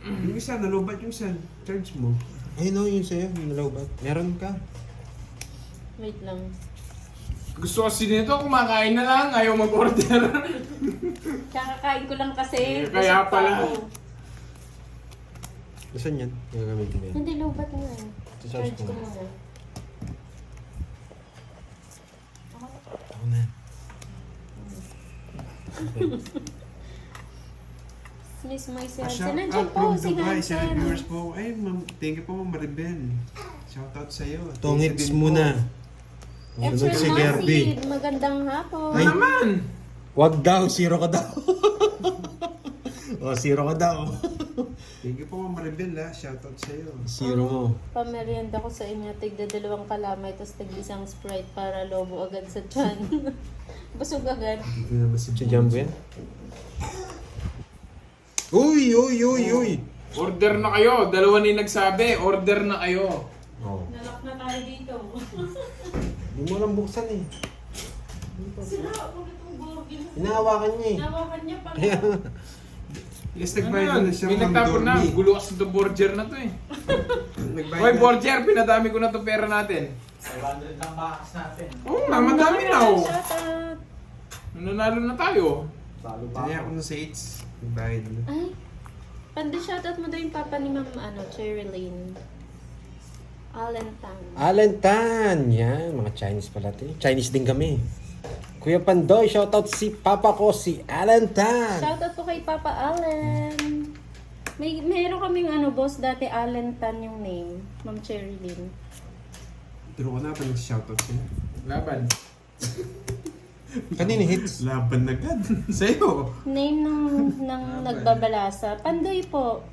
Speaker 4: Yung isa, nalubat yung isa. Charge mo.
Speaker 1: Ayun o, yun sa'yo, yung nalawbat. Meron ka.
Speaker 2: Wait lang.
Speaker 3: Gusto kasi nito, kumakain na lang, ayaw mag-order.
Speaker 2: Kakakain ko lang kasi.
Speaker 3: Kaya
Speaker 2: busog pa
Speaker 3: pala.
Speaker 2: ako.
Speaker 1: Saan yan? Gagamitin mo yan.
Speaker 2: Hindi, lubat nga.
Speaker 1: Charge
Speaker 2: Charge
Speaker 1: ko.
Speaker 2: ko muna.
Speaker 1: Ako na.
Speaker 2: Miss Moise
Speaker 4: Shout
Speaker 2: Hansen. Nandiyan
Speaker 4: out
Speaker 2: po
Speaker 4: from
Speaker 2: si
Speaker 4: Dubai, sa
Speaker 2: Hansen.
Speaker 4: viewers po. Ay, ma'am, thank you po, Ma'am Maribel. Shout out sa'yo.
Speaker 1: Tongits
Speaker 4: Thank you din
Speaker 1: muna.
Speaker 2: Efren
Speaker 1: Sunod si Gerby.
Speaker 2: Masid. Magandang hapon.
Speaker 3: Ano naman?
Speaker 1: Wag daw, zero ka daw. O, zero ka daw.
Speaker 4: Thank you po, Ma'am Maribel, ha. Shout out sa'yo.
Speaker 1: Zero mo.
Speaker 2: Pamerienda ko sa inyo. Tigda 2 kalamay, tapos tig-isang Sprite para lobo agad sa tiyan. Busog agad.
Speaker 4: Dito naman si
Speaker 1: Si Jumbo yan? Uy, uy, uy, uy.
Speaker 3: Order na kayo. Dalawa na yung nagsabi, order na kayo.
Speaker 1: Oh.
Speaker 2: Nalak na tayo dito.
Speaker 1: Hindi mo lang buksan eh.
Speaker 2: Sira ako nitong burger.
Speaker 1: Hinahawakan niya eh.
Speaker 2: Nawakan niya pala.
Speaker 4: Yes,
Speaker 3: Ano
Speaker 4: nagbayad
Speaker 3: yan?
Speaker 4: na siya,
Speaker 3: May
Speaker 4: Ma'am
Speaker 3: nagtapon na.
Speaker 4: Dormy.
Speaker 3: Gulo kasi itong Borger na to eh.
Speaker 4: Nagbayad
Speaker 3: Hoy
Speaker 4: na.
Speaker 3: Borger, pinadami ko na itong pera natin.
Speaker 5: 500 lang bakas natin.
Speaker 3: Oo nga, madami na oh.
Speaker 2: Shout out.
Speaker 3: Nanalo na tayo.
Speaker 5: Talo pa
Speaker 4: Kaya
Speaker 5: ako.
Speaker 4: ako na sa 8. Nagbayad na.
Speaker 2: Ay, pandi shoutout mo daw yung papa ni Ma'am Cherilyn. Alentang.
Speaker 1: Alentan! Yan, mga Chinese pala ito. Chinese din kami. Kuya Pandoy, shoutout si papa ko, si Alentan!
Speaker 2: Shoutout po kay Papa Allen. Meron kaming boss dati Allentan yung name. Ma'am Cherilyn.
Speaker 4: Turo ko na pa nag-shoutout sila.
Speaker 3: Laban.
Speaker 1: Kanina hits.
Speaker 4: Laban na agad. Sa'yo.
Speaker 2: Name ng nagbabalasa. Pandoy po.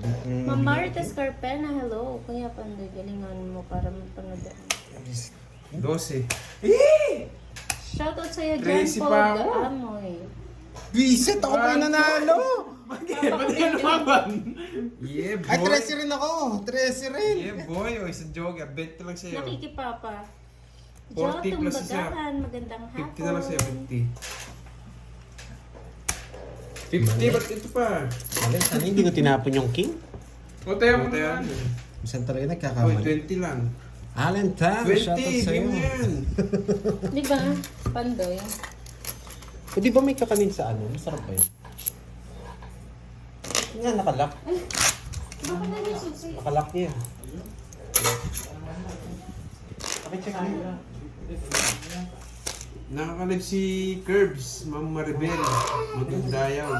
Speaker 2: Ma'am Marites Carpena, hello. Kuya Pandoy, galingan mo para mapanood ako.
Speaker 4: 12.
Speaker 2: Shoutout sa'yo, John
Speaker 3: Crazy
Speaker 2: Paul
Speaker 3: pa ako.
Speaker 2: Gaamoy.
Speaker 1: Visit ako pa nanalo!
Speaker 3: Bakit? Ba't yung lumaban?
Speaker 4: Yeah, boy.
Speaker 1: Ay, 13 rin ako! 13 rin!
Speaker 4: Yeah, boy. O, isang joker. 20 lang sa'yo.
Speaker 2: Nakikipapa.
Speaker 4: 40
Speaker 2: Jotong
Speaker 4: plus isa.
Speaker 2: Bagahan, magandang hapon.
Speaker 4: 50 na lang sa'yo, 50. 50, ba't ito pa?
Speaker 1: Alam, sana hindi ko tinapon yung king.
Speaker 3: O, tayo mo
Speaker 4: Puta yan.
Speaker 3: naman.
Speaker 1: Minsan talaga
Speaker 4: Oy,
Speaker 1: nagkakamali.
Speaker 4: 20 lang.
Speaker 1: Alan Tam,
Speaker 4: 20,
Speaker 1: shoutout sa'yo.
Speaker 4: game mo yan.
Speaker 2: Di ba? Pandoy.
Speaker 1: O di ba may kakanin sa ano? Masarap ba yun? Nga, nakalak.
Speaker 2: Baka na yung susi.
Speaker 1: Nakalak niya. Pakicheck niya.
Speaker 4: Nakakalive si Curbs, Ma'am Maribel. Magdayaw.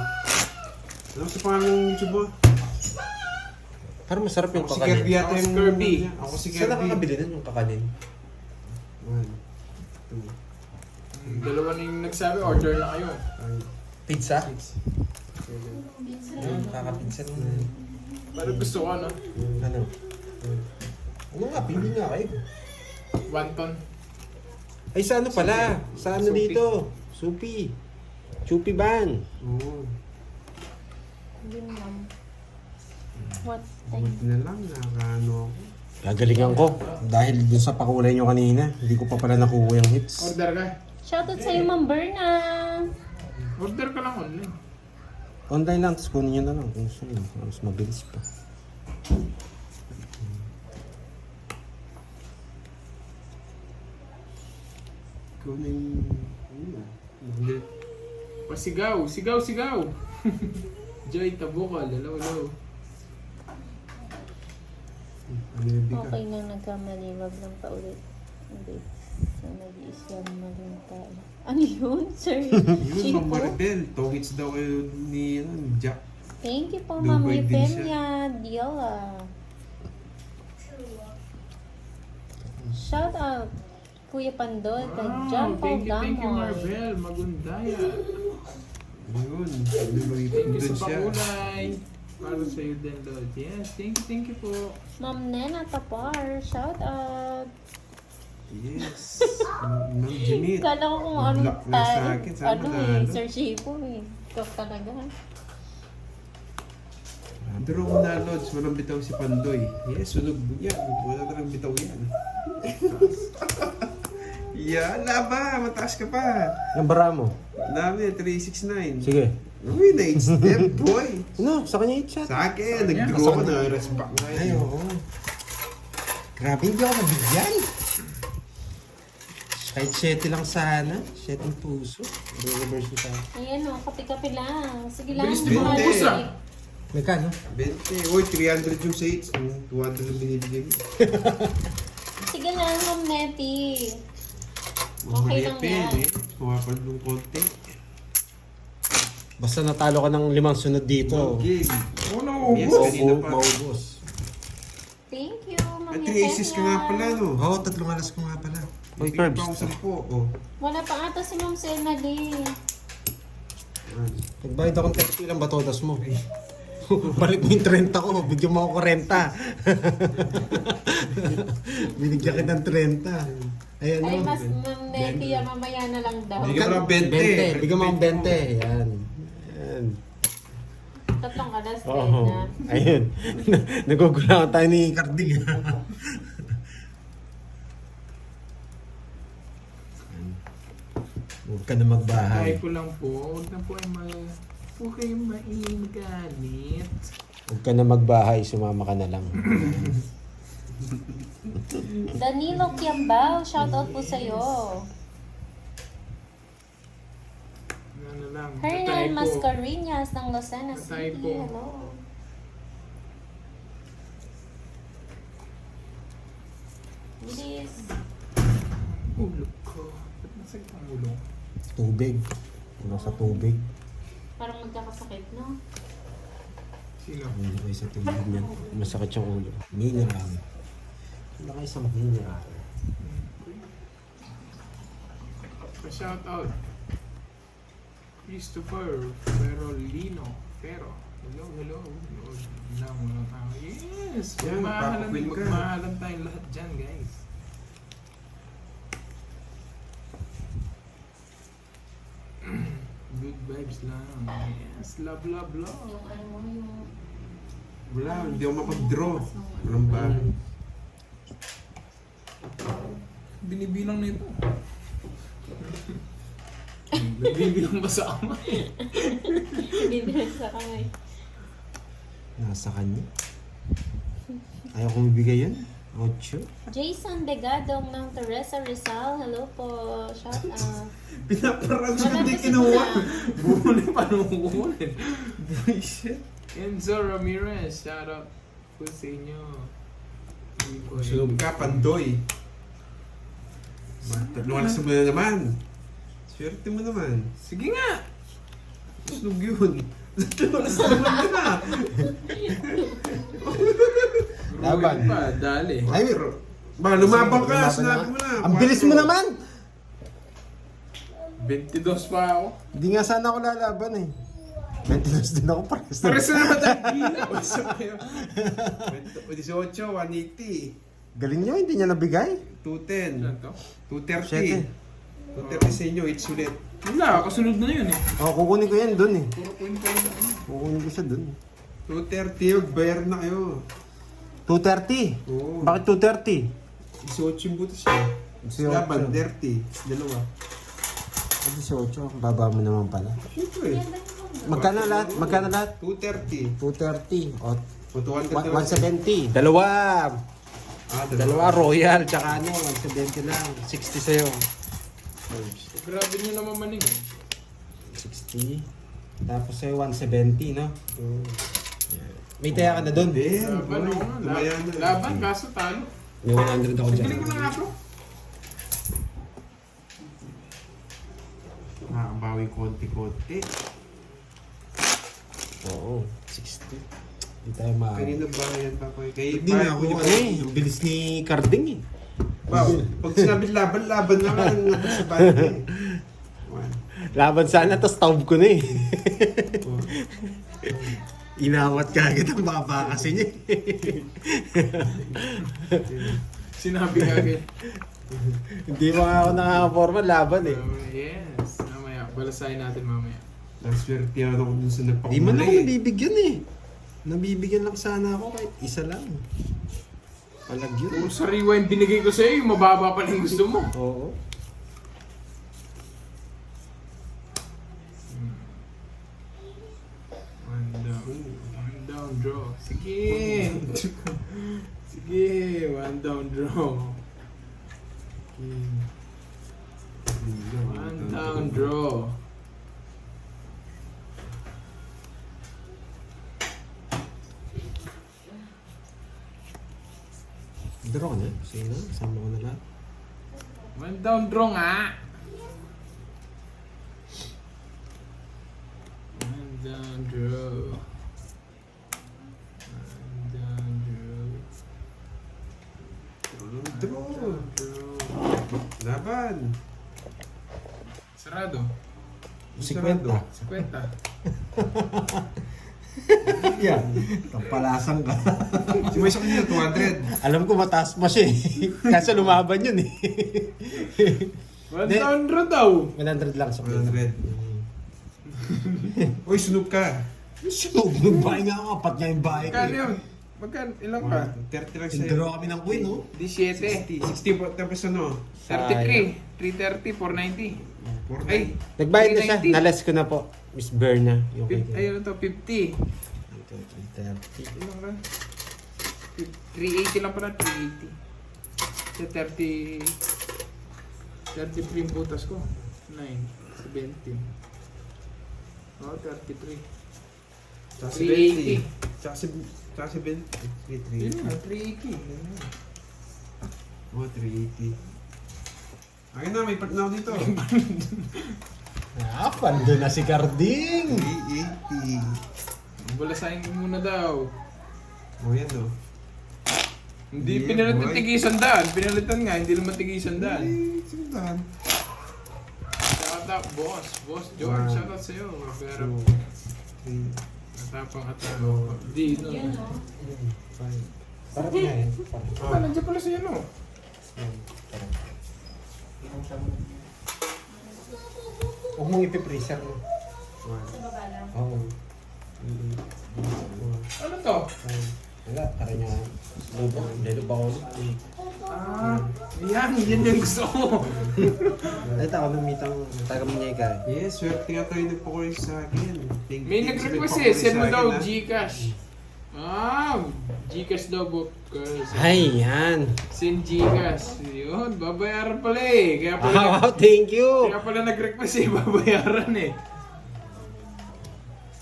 Speaker 4: Ano sa pangalan ng YouTube mo?
Speaker 1: Parang masarap yung
Speaker 4: Ako si
Speaker 1: kakanin.
Speaker 4: Kirby yata
Speaker 3: Ako si
Speaker 4: yung...
Speaker 3: Kirby.
Speaker 4: Ako si
Speaker 1: Saan
Speaker 4: Kirby.
Speaker 1: nakakabili nun yung kakanin?
Speaker 4: 1, 2,
Speaker 3: Dalawa na yung nagsabi, order na kayo.
Speaker 1: Pizza?
Speaker 4: 6, 7,
Speaker 1: Kakapizza nun.
Speaker 3: Pero gusto ko, no?
Speaker 1: Ano? Ano nga, pili nga kayo.
Speaker 3: Wonton.
Speaker 1: Ay, sa ano pala? Sa ano
Speaker 3: Supi.
Speaker 1: dito? Supi. Chupi ban.
Speaker 4: Oo.
Speaker 2: Yun lang. What
Speaker 4: Buti
Speaker 2: time?
Speaker 4: na lang, nakakaano ako.
Speaker 1: Gagalingan ko. Dahil dun sa pakulay nyo kanina, hindi ko pa pala nakuha yung hits.
Speaker 3: Order ka.
Speaker 2: Shoutout sa'yo, Ma'am Berna.
Speaker 3: Order ka lang online.
Speaker 1: Online lang, tapos kunin nyo na lang kung gusto nyo. Mas mabilis pa.
Speaker 4: Ikaw na yung... Hindi.
Speaker 3: Pasigaw, sigaw, sigaw. Joy Tabukal, hello, hello.
Speaker 4: Ano yung bigat?
Speaker 2: Okay na nagkamali, wag lang paulit. Hindi. So, nag-iisyan maling tayo. Ano yun, sir?
Speaker 4: Yun, Ma'am
Speaker 2: Chico?
Speaker 4: Maribel. Towits daw kayo ni Jack.
Speaker 2: Thank you po,
Speaker 4: Dubai
Speaker 2: Ma'am
Speaker 4: din
Speaker 2: Eufemia Diola. Shout out, Kuya Pandoy, kay John Paul
Speaker 3: thank you,
Speaker 2: Gamoy.
Speaker 3: Marvel. Magundaya.
Speaker 4: Yun.
Speaker 3: Thank you
Speaker 4: Doon
Speaker 3: sa
Speaker 4: siya.
Speaker 3: pakulay. Para sa iyo din, Lord. Yes, thank you po.
Speaker 2: Ma'am Nena Tapar, shout out.
Speaker 4: Yes. Ma'am Jimmy.
Speaker 2: Kala ko kung anong
Speaker 4: Block na sa akin. Sana
Speaker 2: ano
Speaker 4: manalo.
Speaker 2: Sir Chico eh. Ikaw talaga.
Speaker 4: Pero kung na-loads, walang bitaw si Pandoy. Yes, sunog yan. Wala talagang bitaw yan. Yan, laba. Mataas ka pa.
Speaker 1: Yung bara mo.
Speaker 4: Dami, 369.
Speaker 1: Sige.
Speaker 4: Uy, na-step, boy.
Speaker 1: Ano? Sa kanya i-chat.
Speaker 4: Sa akin, nag-draw ko na. Rest back na
Speaker 1: Ay,
Speaker 4: yun.
Speaker 1: oo. Grabe, hindi ako mabigyan. Kahit 7 lang sana. 7 puso. Reverse mo tayo.
Speaker 2: Ayan o, kape-kape lang. Sige lang.
Speaker 3: Bilis
Speaker 4: din
Speaker 2: mahal
Speaker 4: bumubos,
Speaker 2: eh.
Speaker 3: ah.
Speaker 1: Magkano?
Speaker 4: 20. Uy, 300 yung seats. 200 yung binibigay mo.
Speaker 2: Sige lang, Ma'am Neti.
Speaker 4: Mga
Speaker 2: Okay lang
Speaker 4: malipin,
Speaker 2: yan.
Speaker 4: eh. Kumapal ng konti.
Speaker 1: Basta natalo ka ng 5 sunod dito.
Speaker 4: Gig.
Speaker 3: Oh no,
Speaker 4: Yes, kanina pa.
Speaker 1: Maubos.
Speaker 2: Thank you, Ma'am
Speaker 4: At 3 aces ka nga pala, no?
Speaker 1: Oo, 3 alas ko nga pala. Uy,
Speaker 4: Bigyan
Speaker 1: Curbs.
Speaker 4: pa akong 10. Oh.
Speaker 2: Wala pa ata si Ma'am Senali.
Speaker 4: Yan.
Speaker 1: Nagbayad akong 30 ilang batodas mo. Balik mo yung 30 ko, bigyan mo ako 40. Binigyan kita ng 30. Ayan
Speaker 2: Ay,
Speaker 1: o.
Speaker 2: mas Ma'am Neti, mamaya na lang daw.
Speaker 4: Bigyan mo ng 20.
Speaker 1: 20. Bigyan mo akong 20. Ayan. Ayan.
Speaker 2: Tatlong alas,
Speaker 1: Oo.
Speaker 2: na.
Speaker 1: Ayun. Nagugulangan tayo ni Cardi. Huwag ka na
Speaker 3: Ay
Speaker 1: magbahay.
Speaker 3: ko lang po. Huwag na po huwag kayong magalit.
Speaker 1: Huwag ka na magbahay, sumama ka na lang.
Speaker 2: Danilo Kiambao, shout out po sa'yo.
Speaker 3: Ano lang.
Speaker 2: Hernan
Speaker 3: tatay po.
Speaker 2: Mascareñas ng Lucena
Speaker 3: Tatay
Speaker 2: City.
Speaker 3: po.
Speaker 2: Hello. Bilis.
Speaker 3: Ulo ko. Ba't masakit ang ulo?
Speaker 1: Tubig. Nasa tubig.
Speaker 2: Parang magkakasakit, no?
Speaker 3: Sino?
Speaker 1: Hindi kayo sa tubig niyan. Masakit yung ulo. Mineral. Hindi kayo sa mineral.
Speaker 3: Pa-shout out. Christopher Ferolino. Pero. Hello. Nood lang mga tao. Yes!
Speaker 4: Yan, magpapakwil ka.
Speaker 3: Magmahalan tayong lahat dyan, guys. Good vibes lang. Yes, love.
Speaker 2: Yung ano mo, yung...
Speaker 4: Wala, hindi ako mapag-draw. Walang bahay.
Speaker 3: Binibilang na ito. Binibilang ba sa ama?
Speaker 2: Bibilang sa kamay.
Speaker 1: Nasa kanya. Ayaw kong ibigay yun. 8.
Speaker 2: Jason Degadong ng Teresa Rizal. Hello po. Shout out.
Speaker 4: Pinaparang ko
Speaker 2: Wala
Speaker 4: hindi
Speaker 2: kasi
Speaker 4: kinuha.
Speaker 3: Buhuli pa nung kukunin.
Speaker 4: Bullshit.
Speaker 3: Enzo Ramirez, shout out po sa inyo.
Speaker 4: Sunog ka, Pandoy. Tatluan sa mo na naman. Swerte mo naman.
Speaker 3: Sige nga!
Speaker 4: Sunog yun. Tatluan sa naman na.
Speaker 1: Laban.
Speaker 3: Ruin pa, dali.
Speaker 1: Ay,
Speaker 4: Ba, lumabang ka.
Speaker 1: Lumaban
Speaker 4: Sinabi
Speaker 1: na.
Speaker 4: mo na.
Speaker 1: Ang bilis mo naman!
Speaker 3: 22 pa ako.
Speaker 1: Hindi nga sana ako lalaban eh. 22 din ako pares na.
Speaker 3: Pares na naman tayo bilang.
Speaker 4: Isa kayo. 18, 180.
Speaker 1: Galing nyo, hindi niya nabigay.
Speaker 4: 210.
Speaker 3: Ano to?
Speaker 1: 7.
Speaker 4: 230. 230 sa inyo, it's ulit.
Speaker 3: Wala, kasunod na yun eh.
Speaker 1: Oh, kukunin ko yan dun eh.
Speaker 3: Puro point pa yun.
Speaker 1: Kukunin ko siya dun.
Speaker 4: 230, magbayar na kayo.
Speaker 1: 230.
Speaker 4: Oo.
Speaker 1: Bakit 230?
Speaker 4: 18 yung butas siya.
Speaker 1: 18.
Speaker 4: Laban, 30. Dalawa.
Speaker 1: 18. Baba mo naman pala.
Speaker 4: Siyempre.
Speaker 1: Magkano lahat? Magkano lahat?
Speaker 4: 230.
Speaker 1: 230. O,
Speaker 4: O 230.
Speaker 1: 170. Dalawa.
Speaker 4: Ah,
Speaker 1: Dalawa royal. Tsaka ano, 170 lang. 60 sa'yo.
Speaker 3: Grabe nyo naman maning eh.
Speaker 1: 60. Tapos sa'yo 170, no?
Speaker 4: Oo.
Speaker 1: May taya ka na doon.
Speaker 4: Ben,
Speaker 3: Laban ako nga.
Speaker 4: Lumayan na.
Speaker 3: Laban, kaso talo.
Speaker 1: May 100 ako dyan.
Speaker 3: Piling ko na nga bro.
Speaker 4: Nakakabawi konti-konti.
Speaker 1: Oo, 60. Hindi tayo ma...
Speaker 4: Kanina ba yan pa ko? Kay
Speaker 1: Hindi na ako yung ano eh. Ang bilis ni Carding eh.
Speaker 4: Wow. Pag sinabi laban na nga ang nabas sa bata eh. One.
Speaker 1: Laban sana, tapos taob ko na eh.
Speaker 4: Two.
Speaker 1: Inawat ka agad ang baba kasi niya.
Speaker 3: Sinabi ka agad.
Speaker 1: Hindi pa nga ako nakaka-forma laban eh.
Speaker 3: Yes. Mamaya, balasahin natin mamaya.
Speaker 4: Naswerte ako dun sa
Speaker 1: Di man
Speaker 4: nagpakumulay
Speaker 1: ako
Speaker 4: eh.
Speaker 1: nabibigyan eh. Nabibigyan lang sana ako kahit isa lang. Palag yun.
Speaker 3: Kung sa rewind binigay ko sa'yo, yung mababa pa rin gusto mo.
Speaker 1: Oo.
Speaker 3: One down draw. Sige. Sige, one down draw. One down draw.
Speaker 1: Draw na. Sige na. Sama ko na lahat.
Speaker 3: One down draw nga. One down draw. One down draw.
Speaker 4: Draw.
Speaker 3: Down draw.
Speaker 4: Laban.
Speaker 3: Sarado.
Speaker 1: 50.
Speaker 3: 50.
Speaker 1: Yan. Kampalasang ka.
Speaker 4: Sumaysa ko niya, 200.
Speaker 1: Alam ko mataas pa siya eh. Kaso lumaban yun eh.
Speaker 3: One
Speaker 1: Hindi.
Speaker 3: down draw daw.
Speaker 1: 100 lang sa
Speaker 4: 100. Uy, sunog ka.
Speaker 1: Sunog. Nagbahay nga ako. Apat nga yung bahay ko
Speaker 3: Magkano
Speaker 1: eh.
Speaker 3: yun? Magkano? Ilang ka?
Speaker 4: 30 lang sa'yo.
Speaker 1: Nagdraw kami ng queen, no?
Speaker 3: 17.
Speaker 4: 60 po, tapos ano?
Speaker 3: 33. 330. 490.
Speaker 4: 490.
Speaker 3: Ay,
Speaker 1: Nagbayad na siya.
Speaker 3: 390.
Speaker 1: Nales ko na po. Miss Berna. Yung kay
Speaker 3: Ayun to, 50.
Speaker 1: Ito, 330.
Speaker 3: Ilang ka? 380 lang pala, 380. Sa 30... 33 yung butas ko. 9, 17. Oh, 33.
Speaker 4: Tsaka
Speaker 3: 380.
Speaker 4: 70. Tsaka 70.
Speaker 3: Yun
Speaker 4: 380.
Speaker 3: nga, 380.
Speaker 4: Oh, 380. Ayun na, may part na ako dito.
Speaker 1: Ah, pando na si Carding.
Speaker 4: 380.
Speaker 3: Balasahin ko muna daw.
Speaker 4: Oh, yan o.
Speaker 3: Hindi
Speaker 4: Yeah,
Speaker 3: pinalitan
Speaker 4: boy.
Speaker 3: tigi 100. Pinalitan nga, hindi naman tigi 100.
Speaker 4: Ay, sundan.
Speaker 3: Shout out, boss. Boss George,
Speaker 4: Wow.
Speaker 3: shout out sa'yo. Pero,
Speaker 4: 2, 3,
Speaker 3: Tapang at ano. Di, no.
Speaker 2: Yun, no?
Speaker 1: Parang nga eh.
Speaker 3: Ah, nandiyan pala siya, no?
Speaker 1: Huwag mong ipipreser mo.
Speaker 2: Sa baba lang.
Speaker 1: Oo.
Speaker 3: Ano to?
Speaker 1: Wala, parang nga. Lalo ba ako?
Speaker 3: Ah, yan yung gusto ko.
Speaker 1: Ito ako namitang taga-Muñeca.
Speaker 4: Yes, swerte nga tayo nagpakulit sa akin.
Speaker 3: May nag-request eh, send mo daw Gcash. Ah, Gcash daw bukas.
Speaker 1: Ay, yan.
Speaker 3: Send Gcash. Yun, babayaran pala eh. Kaya pala,
Speaker 1: Wow, thank you.
Speaker 3: kaya pala nag-request eh, babayaran eh.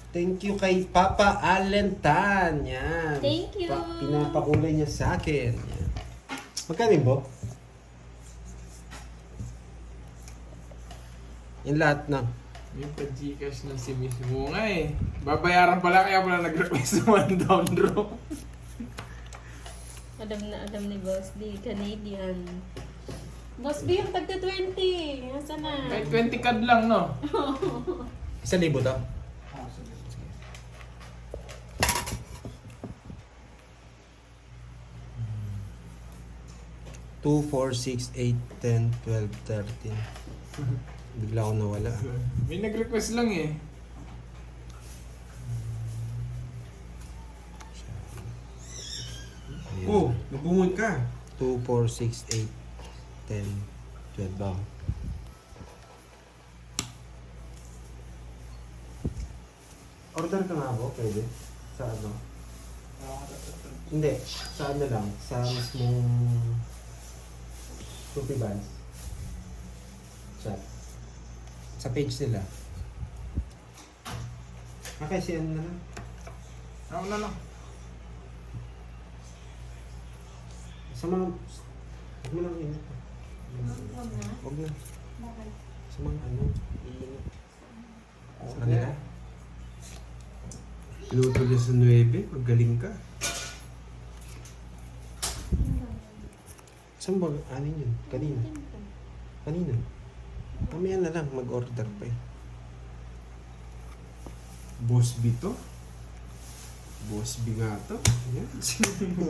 Speaker 1: Thank you kay Papa Allentan. Yan.
Speaker 2: Thank you.
Speaker 1: Pinapakulay niya sa akin. Yan. Magkano yun, Bo? Yung lahat na.
Speaker 3: Yung pa-Gcash ng si Miss mo nga eh. Babayaran pala kaya pala nag-request ng 1 down draw.
Speaker 2: Alam ni Boss B, Canadian. Boss B, yung tagta 20. Nasaan na?
Speaker 3: Kahit 20 card lang, no?
Speaker 1: 1,000 to?
Speaker 5: Ah, sige.
Speaker 1: 2, 4, 6, 8, 10, 12, 13. Bigla ako nawala.
Speaker 3: May nag-request lang eh.
Speaker 4: Oh, nabungod ka.
Speaker 1: 2, 4, 6, 8, 10, 12 ba? Order ka nga ako, pwede? Sa ano? Hindi, sa ano lang, sa mismong Shopee Buns. Sa page nila. Kasi ano na lang.
Speaker 3: Ako na lang.
Speaker 1: Sa mga... Huwag mo lang init. Huwag na. Sa mga ano, iinit. Sa kanila.
Speaker 4: Pinuto niya sa 9, magaling ka.
Speaker 1: Saan ba? Anin yun? Kanina. Kanina. Mamaya na lang, mag-order pa eh.
Speaker 4: Boss B to? Boss B nga to? Yan.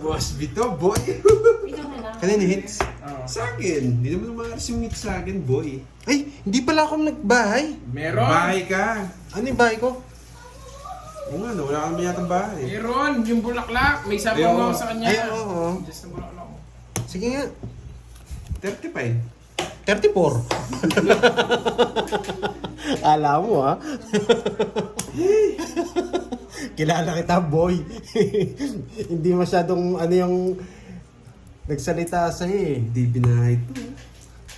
Speaker 4: Boss B to, boy!
Speaker 2: Ikaw na lang.
Speaker 1: Kanina hits?
Speaker 4: Sa akin, hindi naman maaari sumit sa akin, boy.
Speaker 1: Ay, hindi pala ako nagbahay.
Speaker 3: Meron!
Speaker 4: Bahay ka!
Speaker 1: Ano yung bahay ko?
Speaker 4: Oo nga, no, wala kami yata bahay.
Speaker 3: Meron! Yung bulaklak! May sabaw
Speaker 4: Ayun.
Speaker 3: mo sa kanya.
Speaker 1: Ay, oo.
Speaker 3: Just na bulaklak.
Speaker 1: Sige nga.
Speaker 4: 35.
Speaker 1: 34. Kala mo ha? Kilala kita boy. Hindi masyadong ano yung nagsalita sa'yo eh.
Speaker 4: Hindi binahay to.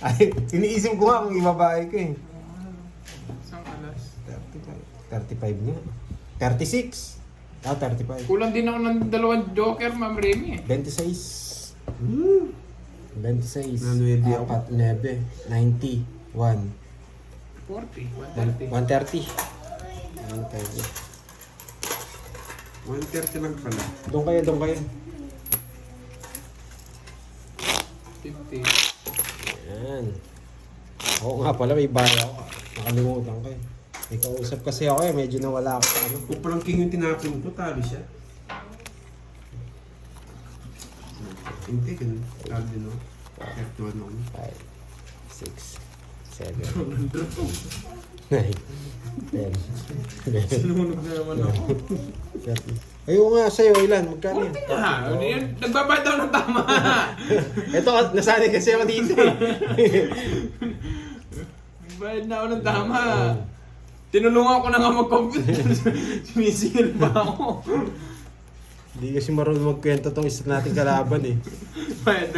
Speaker 1: Ay, iniisip ko nga kung ibabae ko eh.
Speaker 3: Isang alas.
Speaker 1: 35 niya. 36. Ah, 35.
Speaker 3: Kulang din ako ng 2 joker, Ma'am Remy eh.
Speaker 1: 26. 26.
Speaker 4: Na 9 ako.
Speaker 1: 4, 9. 90. 1.
Speaker 3: 40, 130.
Speaker 1: 130.
Speaker 4: 130 lang pala.
Speaker 1: Doon kayo.
Speaker 3: 50.
Speaker 1: Yan. Oo nga pala, may bahay ako. Nakalimutan ko eh. May kausap kasi ako eh, medyo nawala ako sa ano.
Speaker 4: Kung parang king yung tinapin ko, talo siya. Hindi, ganun. Talo din ako. 31 ako.
Speaker 1: 5, 6, 7, 9, 10, 11,
Speaker 3: Sinunog na naman ako.
Speaker 1: 13. Ayun nga sa'yo, ilan? Magkano yan?
Speaker 3: Ah, ano yan? Nagbabayad daw ng tama.
Speaker 1: Ito, nasanay kasi ako dito eh.
Speaker 3: Nagbayad na ako ng tama. Tinulungan ko na nga mag-computer. Sumisingil pa ako.
Speaker 1: Hindi kasi marunong magkwento tong isa nating kalaban eh.
Speaker 3: Bayad,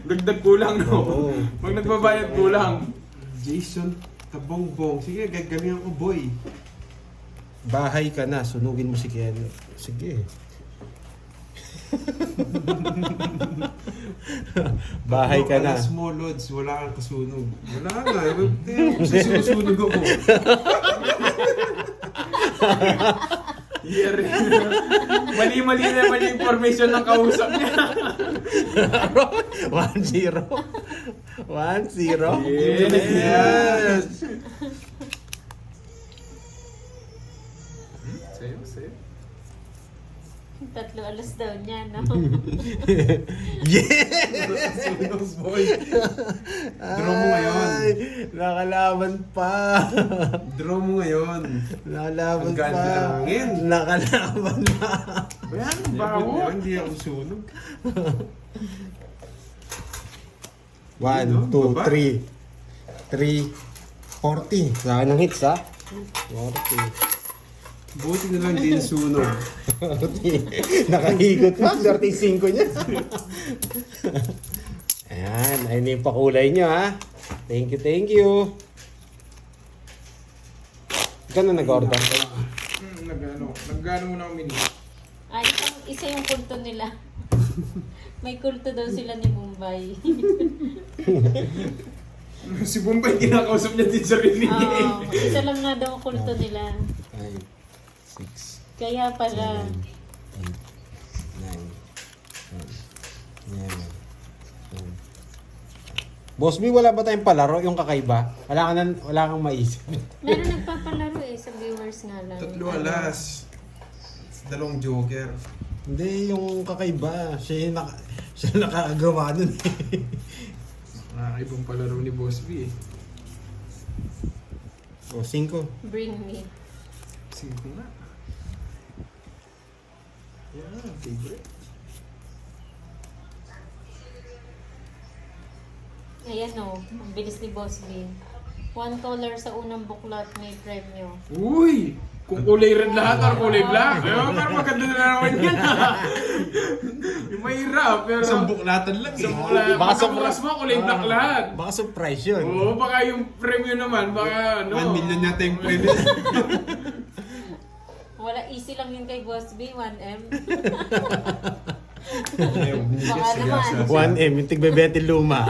Speaker 3: dagdag kulang no.
Speaker 1: Oo.
Speaker 3: Pag nagbabayad kulang.
Speaker 4: Jason Tabongbong. Sige, gagalingan ko, boy.
Speaker 1: Bahay ka na, sunugin mo si Ken. Sige. Bahay ka na.
Speaker 4: Small loads, wala kang kasunog. Wala nga. Susunog ako.
Speaker 3: Yeah, mali-mali naman yung information ng kausap niya.
Speaker 1: 1-0. 1-0.
Speaker 3: Yes. Sa'yo.
Speaker 2: alas daw niya, no?
Speaker 1: Yeah!
Speaker 4: Sunog, boy. Draw mo ngayon.
Speaker 1: Ay, nakalaban pa.
Speaker 4: Draw mo ngayon.
Speaker 1: Nakalaban
Speaker 4: Ang ganda
Speaker 1: pa.
Speaker 4: ng hangin.
Speaker 1: Nakalaban pa.
Speaker 3: Ayan,
Speaker 4: Bakit
Speaker 3: baho.
Speaker 4: hindi ako sunog?
Speaker 1: 1,
Speaker 4: Yun,
Speaker 1: 2,
Speaker 4: baba.
Speaker 1: 3. 3, 40. Sa akin ng hits, ha? 40.
Speaker 4: Buti na lang din sunog.
Speaker 1: 40. Nakahigot pa. 35 niya. Ayan. Ayun yung pakulay niyo, ha? Thank you, thank you. Ikaw na nag-order.
Speaker 3: Nag-ano muna kami dito.
Speaker 2: Ay, isa yung kulto nila. May kulto daw sila ni Mumbai.
Speaker 3: Si Bombay, kinakausap niya din sarili niya.
Speaker 2: Oo, isa lang nga daw ang kulto nila.
Speaker 1: 5, 6,
Speaker 2: Kaya pala,
Speaker 1: 7, 8, 9, 10, 11. Boss B, wala ba tayong palaro yung kakaiba? Wala kang maisip.
Speaker 2: meron nagpapalaro sa viewers nga lang.
Speaker 4: 3 alas. 2 joker.
Speaker 1: Hindi, yung kakaiba. Siya nakagawa nun eh.
Speaker 3: Ibang palaro ni Boss B eh.
Speaker 1: O, 5.
Speaker 2: Bring me.
Speaker 3: 5 nga. Yeah, favorite.
Speaker 2: Ayan o, ang bilis ni Boss B. $1 sa unang buklat, may premyo.
Speaker 3: Uy! Kung kulay red lahat or kulay black. Pero maganda na naman yan. Yung mahirap. Pero
Speaker 4: Isang buklatan lang
Speaker 3: sa
Speaker 4: eh.
Speaker 3: mula,
Speaker 1: Baka
Speaker 3: baka
Speaker 1: sa-
Speaker 3: bukas mo kulay black lahat.
Speaker 1: Baka surprise yun.
Speaker 3: Oo, baka yung premium naman, baka ano.
Speaker 4: 1 million yata yung premium.
Speaker 2: Wala, easy lang yun kay Boss B, 1M.
Speaker 4: Baka
Speaker 2: naman.
Speaker 1: 1M, yung tigbebete luma.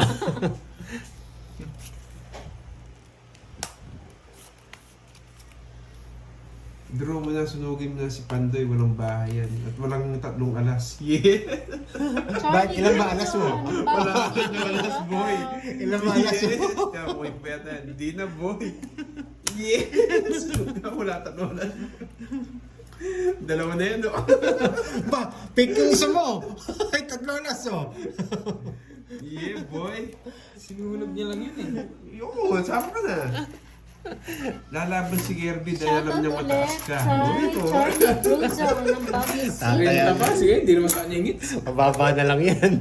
Speaker 4: Draw mo na, sunugin mo na si Pandoy, walang bahay yan. At walang 3 alas. Yeah!
Speaker 1: Bakit ilan ba alas mo?
Speaker 4: Wala ka na alas, boy.
Speaker 1: Ilan ba alas mo?
Speaker 4: Kaya boy, pwede. Hindi na, boy. Yeah! Sunod na, wala 3 alas. 2 na yan, no?
Speaker 1: Ba, pick yung isa mo. Ay, 3 alas oh.
Speaker 4: Yeah, boy.
Speaker 3: Sinunog niya lang yun eh.
Speaker 4: Oo, sama ka na. Lalaban si Kirby dahil alam niya
Speaker 2: Shoutout
Speaker 4: mataas
Speaker 2: ulit
Speaker 4: ka.
Speaker 2: kay Charlie Bruzo ng Baguio
Speaker 1: Tatay.
Speaker 2: City.
Speaker 3: Renta pa? Sige, hindi naman sa kanya yung hits.
Speaker 1: Mababa na lang yan.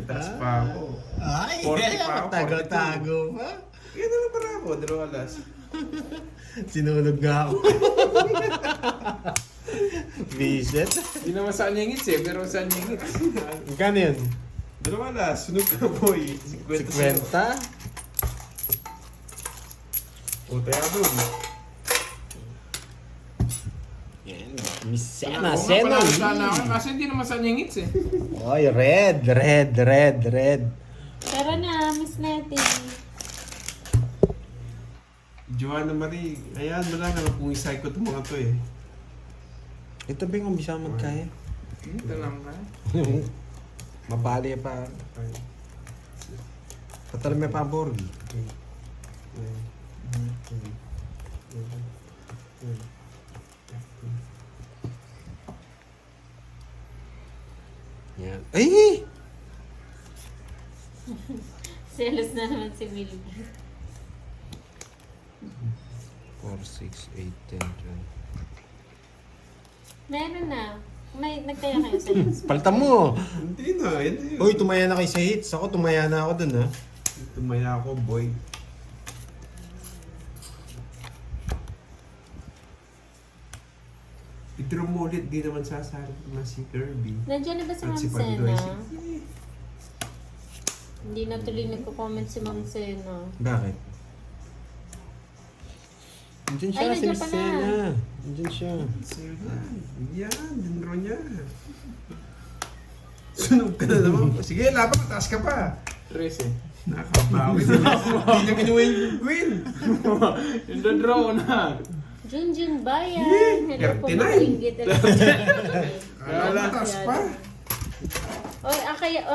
Speaker 4: Taas pa ako.
Speaker 1: Ay,
Speaker 4: 40 pa ako,
Speaker 1: tago-tago pa.
Speaker 4: Kaya na lang pala ako, 2 alas.
Speaker 1: Sinunog nga ako. Visit.
Speaker 3: Hindi naman sa kanya yung hits eh, pero sa kanya yung hits.
Speaker 1: Magkano yun?
Speaker 4: 2 alas, sunog ka, boy. 50.
Speaker 1: 50?
Speaker 4: O, tayo doon.
Speaker 1: Yan. Miss Sena,
Speaker 3: Oo nga,
Speaker 1: Sena.
Speaker 3: panalo sana ako. Kasi hindi naman sa kanya yung hits eh.
Speaker 1: Oy, red.
Speaker 2: Tara na, Miss Nettie.
Speaker 4: Joanna Marie, ayan, wala na kung i-psycho itong mga to eh.
Speaker 1: Ito ba yung umbisa magkaya?
Speaker 3: Ito lang ka.
Speaker 1: Mabali pa. Patala may paborgi. Yan. Ay!
Speaker 2: Selos na naman si Milby.
Speaker 1: 4, 6, 8, 10, 12.
Speaker 2: Meron na. May nagtaya kayo sa hits.
Speaker 1: Palta mo!
Speaker 4: Hindi na, yan na yun.
Speaker 1: Uy, tumaya na kayo sa hits. Ako, tumaya na ako dun, ha?
Speaker 4: Tumaya ako, boy. I-draw mo ulit, di naman sasali na si Kirby.
Speaker 2: Nandiyan na ba si
Speaker 4: At
Speaker 2: Ma'am
Speaker 4: si Pandoy.
Speaker 2: Sena? Hindi na tuloy nagko-comment si Ma'am Sena.
Speaker 1: Bakit? Nandiyan siya,
Speaker 2: Ay,
Speaker 1: si
Speaker 2: nandiyan
Speaker 1: Miss
Speaker 2: pala.
Speaker 1: Sena. Nandiyan siya.
Speaker 4: Yan, dinro niya. Sunog ka na naman. Sige, laban, taas ka pa.
Speaker 3: 13.
Speaker 4: Nakabawi. Hindi niya kinuha yung queen.
Speaker 3: Yung draw na.
Speaker 2: Junjun Bayan. Hello po
Speaker 4: 39.
Speaker 2: mga inggit.
Speaker 4: Wala, taas pa.
Speaker 2: Oy,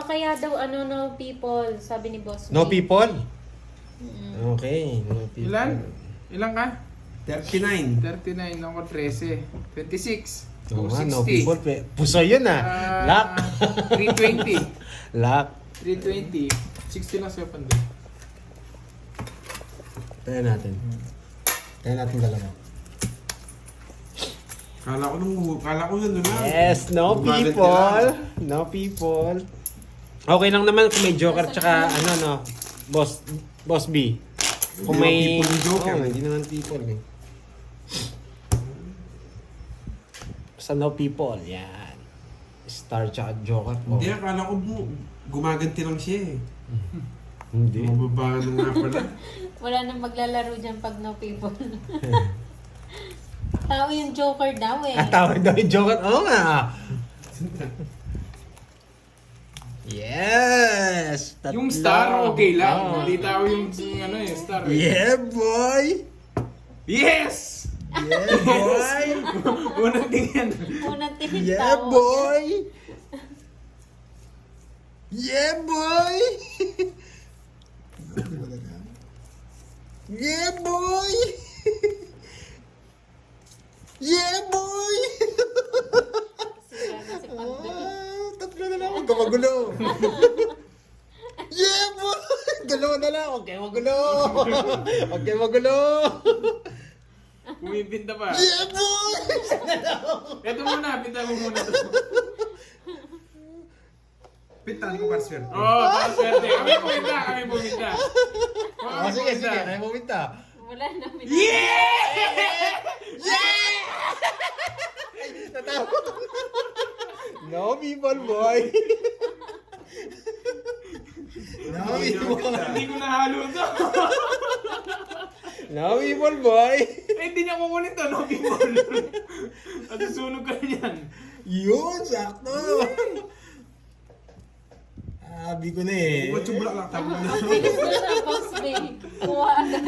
Speaker 2: kaya daw no people, sabi ni Boss
Speaker 1: No
Speaker 2: B.
Speaker 1: people?
Speaker 2: Mm.
Speaker 1: Okay, no people.
Speaker 3: Ilan? Ilan ka?
Speaker 4: 39.
Speaker 3: 39 ako, 13. 26.
Speaker 1: Oo nga, no
Speaker 3: 260.
Speaker 1: people. Puso yun ah. Lock.
Speaker 3: 320.
Speaker 1: Lock.
Speaker 3: 320. 60 lang sa'yo, Pandoy.
Speaker 1: Tayo natin. Tayo natin dalawa.
Speaker 4: Kala ko na lang.
Speaker 1: Yes, no
Speaker 4: Gumaganti
Speaker 1: people.
Speaker 4: lang.
Speaker 1: No people. Okay lang naman kung may Joker tsaka ano no. Boss B. Kung
Speaker 4: Hindi
Speaker 1: may
Speaker 4: naman people yung Joker.
Speaker 1: Oo, hindi naman people eh. Basta no people. Yan. Star tsaka Joker po.
Speaker 4: Hindi, akala ko gumaganti lang siya eh.
Speaker 1: Hindi.
Speaker 4: Mababa na nga pala.
Speaker 2: Wala nang maglalaro dyan pag no people. Tao yung Joker daw eh.
Speaker 1: Tawag daw yung Joker. Oo nga. Yes! Tatlo.
Speaker 3: Yung star, okay lang.
Speaker 1: Oo.
Speaker 3: Hindi tao yung ano eh, star. Eh.
Speaker 1: Yeah, boy!
Speaker 3: Yes!
Speaker 1: Yeah, boy!
Speaker 3: Unang tingin.
Speaker 2: Unang tingin
Speaker 1: Yeah,
Speaker 2: tao.
Speaker 1: boy! Yeah, boy! Yeah, boy! Yeah, boy!
Speaker 2: Sira na si Pandoy.
Speaker 1: Tatlo na lang. Huwag ka magulo. Yeah, boy! Dalawa na lang. Huwag kayo magulo. Huwag kayo magulo.
Speaker 3: Pumipinta pa.
Speaker 1: Yeah, boy!
Speaker 3: Ito muna, pinta mo muna to.
Speaker 4: Pintahan ko parswerte.
Speaker 3: Oo, swerte. Kami puminta, kami puminta.
Speaker 1: Oh, sige, sige. Kaya pumunta.
Speaker 2: Wala na.
Speaker 1: Natawa. No people, boy. No people.
Speaker 3: Hindi ko nahalo to.
Speaker 1: No people, boy.
Speaker 3: Eh, hindi niya kukunin to, no people. At susunog ka niyan.
Speaker 1: Yun, sakto. Sabi ko na eh.
Speaker 4: Huwag yung bulak lang. Tama na.
Speaker 2: Ang bilis na sa box bay. Kuha agad.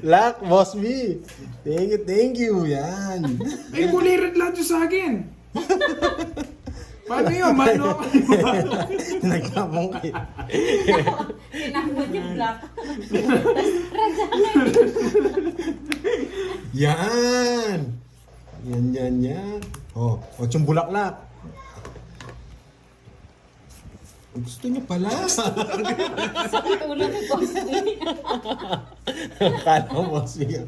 Speaker 1: Lock, boss B. Thank you. Yan.
Speaker 3: Eh, kulay red lahat yung sa akin. Paano yun? Mano ako.
Speaker 1: Nagkamong kayo.
Speaker 2: Tinakbot yung black.
Speaker 1: Yan. Yan. Oh, 8 bulaklak. Gusto niyo pala.
Speaker 2: Sakit ulo ni box bay.
Speaker 1: Kala mo, boss B.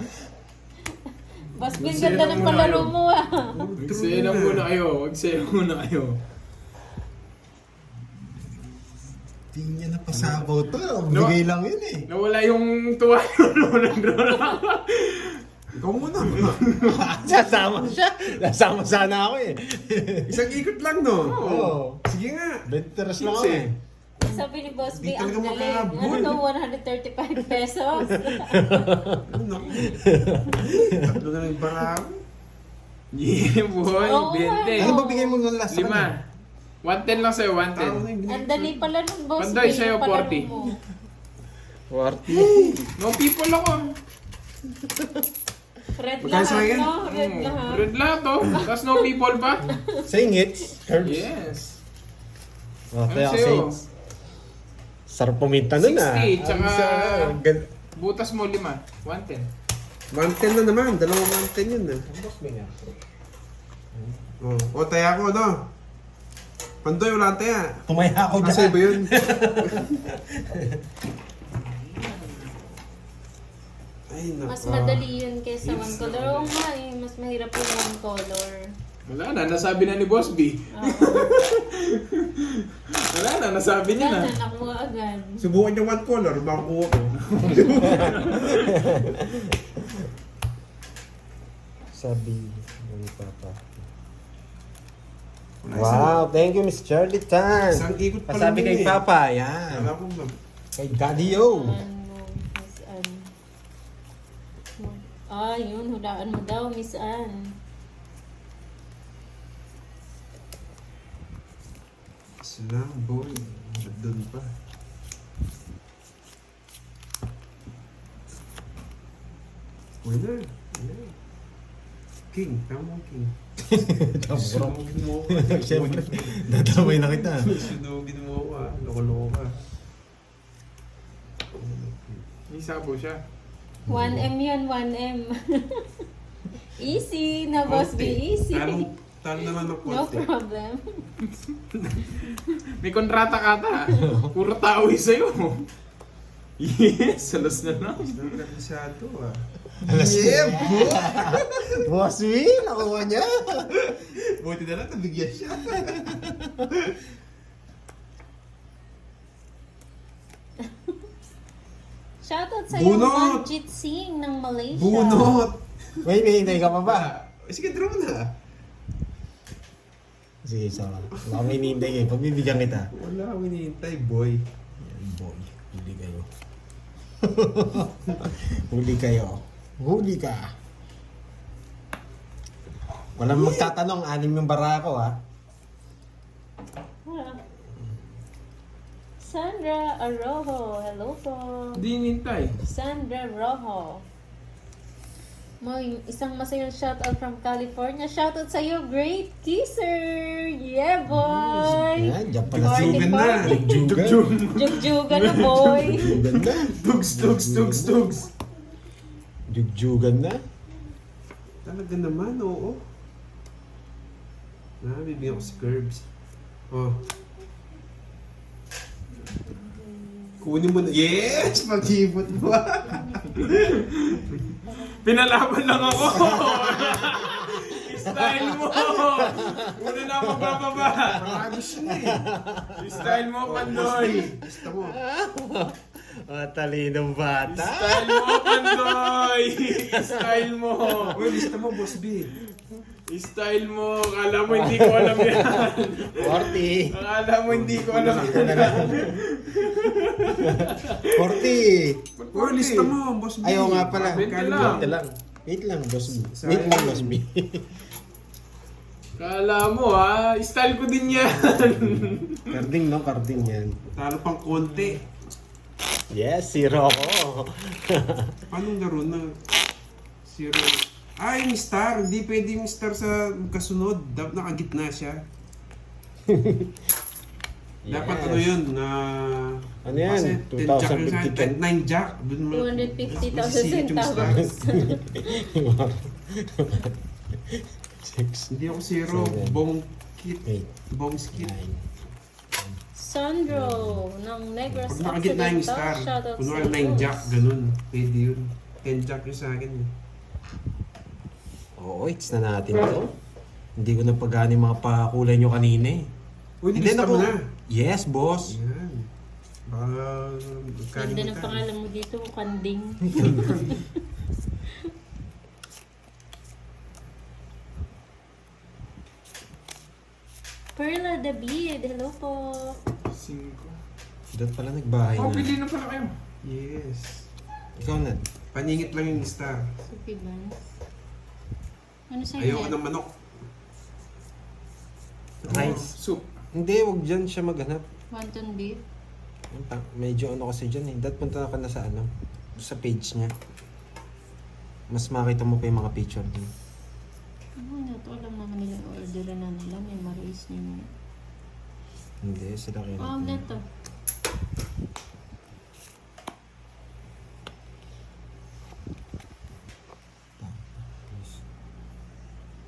Speaker 2: Boss bay, ganda ng palaro mo ah.
Speaker 3: Magsayo lang muna kayo. Magsayo muna kayo.
Speaker 1: Di niya napasabaw to. Bigay lang yun eh.
Speaker 3: Nawala yung tuwa nung draw.
Speaker 4: Ikaw muna.
Speaker 1: Sasama siya. Nasama sana ako eh.
Speaker 4: Isang ikot lang, no?
Speaker 1: Oo.
Speaker 4: Sige nga.
Speaker 1: Venturas lang ako
Speaker 3: Six,
Speaker 1: eh.
Speaker 2: Sabi ni Boss
Speaker 4: Di
Speaker 2: B, ang
Speaker 4: talaga
Speaker 2: galing.
Speaker 4: makahabol.
Speaker 2: Ano to, 135 pesos?
Speaker 4: Naku. Tatlo na lang barako.
Speaker 3: Yeah, boy.
Speaker 2: Oo,
Speaker 3: 20.
Speaker 1: Ano ba bigay mo ng last?
Speaker 3: 5. 110 lang sa'yo,
Speaker 4: Tao na
Speaker 3: 110.
Speaker 4: yung
Speaker 2: Ang
Speaker 4: binigay.
Speaker 2: dali pala ng Boss
Speaker 3: Pandoy,
Speaker 2: B,
Speaker 3: sa'yo,
Speaker 2: yung palaro
Speaker 3: 40.
Speaker 2: mo.
Speaker 1: 40.
Speaker 3: No people ako.
Speaker 2: Red
Speaker 4: Magkano sa
Speaker 2: lahat,
Speaker 4: akin?
Speaker 2: no? Red lahat.
Speaker 3: Red lahat oh. Tapos no people pa.
Speaker 1: Singits. Herbs.
Speaker 3: Yes.
Speaker 1: Oh,
Speaker 3: Ano
Speaker 1: kaya
Speaker 3: sa'yo?
Speaker 1: singits. Sarap puminta nun ah.
Speaker 3: 60, tsaka-
Speaker 1: Ang isa-
Speaker 3: Butas mo 5. 110.
Speaker 4: 110 na naman. Dalawang 110 yun, eh. O, taya ko, no? Pandoy, wala kang taya.
Speaker 1: Tumaya ako dyan.
Speaker 4: Kasi ba yun? Ay, naku.
Speaker 2: Mas madali yun kaysa one color. Oo nga eh, mas mahirap yung one color.
Speaker 3: Wala na, nasabi na ni Boss B.
Speaker 2: Oo.
Speaker 3: Wala na, nasabi niya na.
Speaker 2: Yan, nakuha agad.
Speaker 4: Subukan yung one color, makukuha ko.
Speaker 1: Sabi ni Papa.
Speaker 4: Wala
Speaker 1: Wow, thank you Miss Charlie Tan.
Speaker 4: Isang ikot pa
Speaker 1: Pasabi
Speaker 4: lang
Speaker 1: kay
Speaker 4: yun eh.
Speaker 1: Papa, yan.
Speaker 4: Wala ko, ma'am.
Speaker 1: Kay Daddy O.
Speaker 2: Miss Ann. Ah, yun, hulaan mo daw, Miss Ann.
Speaker 4: Sila, boy. Doon pa. Winner. Winner. King. Tama mo, King. Sunugin mo ko.
Speaker 1: Siyempre, dadamay na kita.
Speaker 4: Sunugin mo ko. Loko-loko ka.
Speaker 3: May sabo siya.
Speaker 2: 1M yun, 1M. Easy na, Boss B. Easy.
Speaker 4: Talo naman ng
Speaker 2: No
Speaker 4: konti.
Speaker 2: problem.
Speaker 3: May kontrata ka ata. Puro tao sa'yo. Yes, salas na lang.
Speaker 4: Nagkabisado ah.
Speaker 1: Yeah, Boss B, nakuha niya.
Speaker 4: Buti na lang, nabigyan siya.
Speaker 2: Shoutout sa'yo,
Speaker 4: Bunot!
Speaker 2: Manjit Singh ng Malaysia.
Speaker 4: Bunot!
Speaker 1: May hinihintay ka pa ba?
Speaker 4: Sige, draw na.
Speaker 1: Sige, so, wala kang hinihintay kayo. Pagbibigyan kita.
Speaker 4: Wala akong hinihintay, boy.
Speaker 1: Yan, boy. Huli kayo. Huli kayo. Huli ka. Walang magtatanong, anim yung barako ha.
Speaker 2: Ah. Sandra Arojo. Hello po.
Speaker 3: Hindi inintay.
Speaker 2: Sandra Rojo. May isang masayang shoutout from California. Shoutout sa'yo, Great Kisser! Yeah, boy!
Speaker 1: Yan, dyan pala si
Speaker 2: Party,
Speaker 4: na.
Speaker 2: party.
Speaker 1: Jugjugan.
Speaker 2: Jugjugan na, boy!
Speaker 1: Jugjugan na.
Speaker 3: Tugs.
Speaker 1: Jugjugan na.
Speaker 4: Talaga naman, oo. Bibigyan ko si Curbs. Oh. Kunin mo na. Yes! Pag-ibot mo.
Speaker 3: Pinalaban lang ako. Style mo. Una na ako bababa.
Speaker 4: Paragos na eh.
Speaker 3: Style mo, Pandoy.
Speaker 4: Gusto mo.
Speaker 1: Talinong bata.
Speaker 3: Style mo, Pandoy. Style mo.
Speaker 4: Uy, lista mo, Boss B.
Speaker 3: Style mo. Akala mo hindi ko alam yan.
Speaker 1: 40.
Speaker 3: Akala mo hindi ko alam
Speaker 1: Ito na lang. 40.
Speaker 4: Uy, lista mo, Boss B.
Speaker 1: Ayaw nga pala.
Speaker 3: 20 lang.
Speaker 1: Ito lang. Wait lang, boss B.
Speaker 4: Sayang.
Speaker 1: Wait lang, boss B.
Speaker 3: Akala mo ha. Style ko din yan.
Speaker 1: Karding, no? Karding yan.
Speaker 4: Talo pang konti.
Speaker 1: Yes, zero ako.
Speaker 4: Paano laro na? Zero. Ay, yung star. Hindi pwede yung star sa kasunod. Dapat nakagitna siya. Dapat ano yun? Na...
Speaker 1: Ano yan?
Speaker 4: Kasi
Speaker 1: 2050
Speaker 4: 9 jack. Dun mo-
Speaker 2: 250,000
Speaker 4: masisingit yung star.
Speaker 2: centavos.
Speaker 1: Six,
Speaker 4: Hindi ako zero.
Speaker 1: Seven.
Speaker 4: Bong kit.
Speaker 1: eight,
Speaker 4: Bong skit.
Speaker 1: nine.
Speaker 2: Sandro ng Negros
Speaker 4: Pag nakagitna yung
Speaker 2: Occidental.
Speaker 4: star.
Speaker 2: Shoutout
Speaker 4: Kunwari
Speaker 2: sa'yo.
Speaker 4: 9 jack. Ganun. Pwede yun. 10 jack yung sa akin. Eh.
Speaker 1: Oo, it's na natin to. Hindi ko na pagani mga pakulay nyo kanina eh.
Speaker 4: Uy,
Speaker 1: Hindi
Speaker 4: lista mo na.
Speaker 1: Yes, boss.
Speaker 4: Yan. Baka
Speaker 2: Ganda ng pangalan mo dito, Kanding. Perla David, hello po.
Speaker 3: 5.
Speaker 1: Doon pala nagbahay
Speaker 3: Oh,
Speaker 1: na.
Speaker 3: pili na pala kayo.
Speaker 4: Yes.
Speaker 1: Ikaw na.
Speaker 4: Paningit lang yung star.
Speaker 2: Sophie Vance. Ano sa'yo
Speaker 4: Ayoko
Speaker 2: yan?
Speaker 4: ng manok.
Speaker 1: Rice.
Speaker 3: Soup.
Speaker 1: Hindi, wag dyan siya maghanap.
Speaker 2: Wonton beef.
Speaker 1: Medyo ano kasi dyan eh. Dahil punta ka na sa ano, sa page niya. Mas makita mo pa yung mga picture din.
Speaker 2: Ano na to? Alam naman nila order na nila. May marais nila.
Speaker 1: Hindi, sila kayo.
Speaker 2: Oh, neto.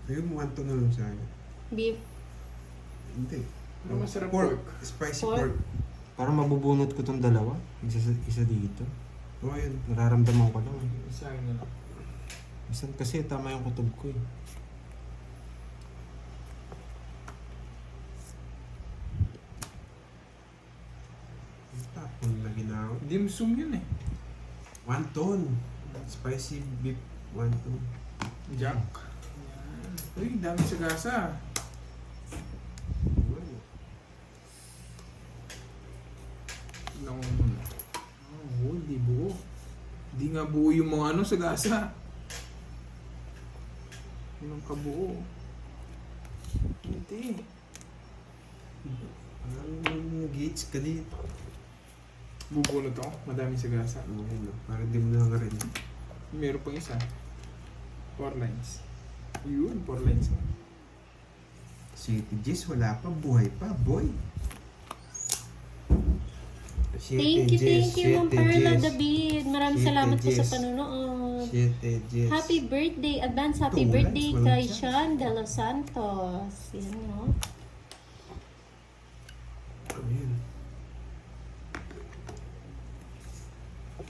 Speaker 4: Ayun, wanto na lang sa akin.
Speaker 2: Beef.
Speaker 4: Hindi.
Speaker 3: Ano masarap
Speaker 4: Pork.
Speaker 3: pork?
Speaker 4: Spicy
Speaker 2: Pork.
Speaker 4: pork.
Speaker 1: Parang mabubunot ko tong dalawa. Isa dito.
Speaker 4: Oo, yun.
Speaker 1: Nararamdaman ko lang eh.
Speaker 3: Isa na lang.
Speaker 1: Minsan kasi tama yung kutob ko eh.
Speaker 4: Tapon na ginawa.
Speaker 3: Dim sum yun eh.
Speaker 4: Wonton. Spicy beef wonton.
Speaker 3: Jack. Uy, dami sa gasa. Tignan ko muna. Oh, hindi buo. Hindi nga buo yung mga ano sa gasa. Yun ang kabuo. Hindi.
Speaker 4: Gates ka dito.
Speaker 3: Bubunot ako. Madami sa gasa.
Speaker 4: Ayun, para di mo na rin.
Speaker 3: Meron pang isa. 4 lines. Yun, 4 lines.
Speaker 4: City G's, wala pa. Buhay pa, boy.
Speaker 2: Thank you, Ma'am Perla David. Maraming salamat po sa panonood. Happy birthday, advance happy
Speaker 4: Ito,
Speaker 2: birthday
Speaker 4: wala
Speaker 2: kay
Speaker 4: dyan.
Speaker 2: Sean De Los Santos. Yan, no?
Speaker 4: Ayan.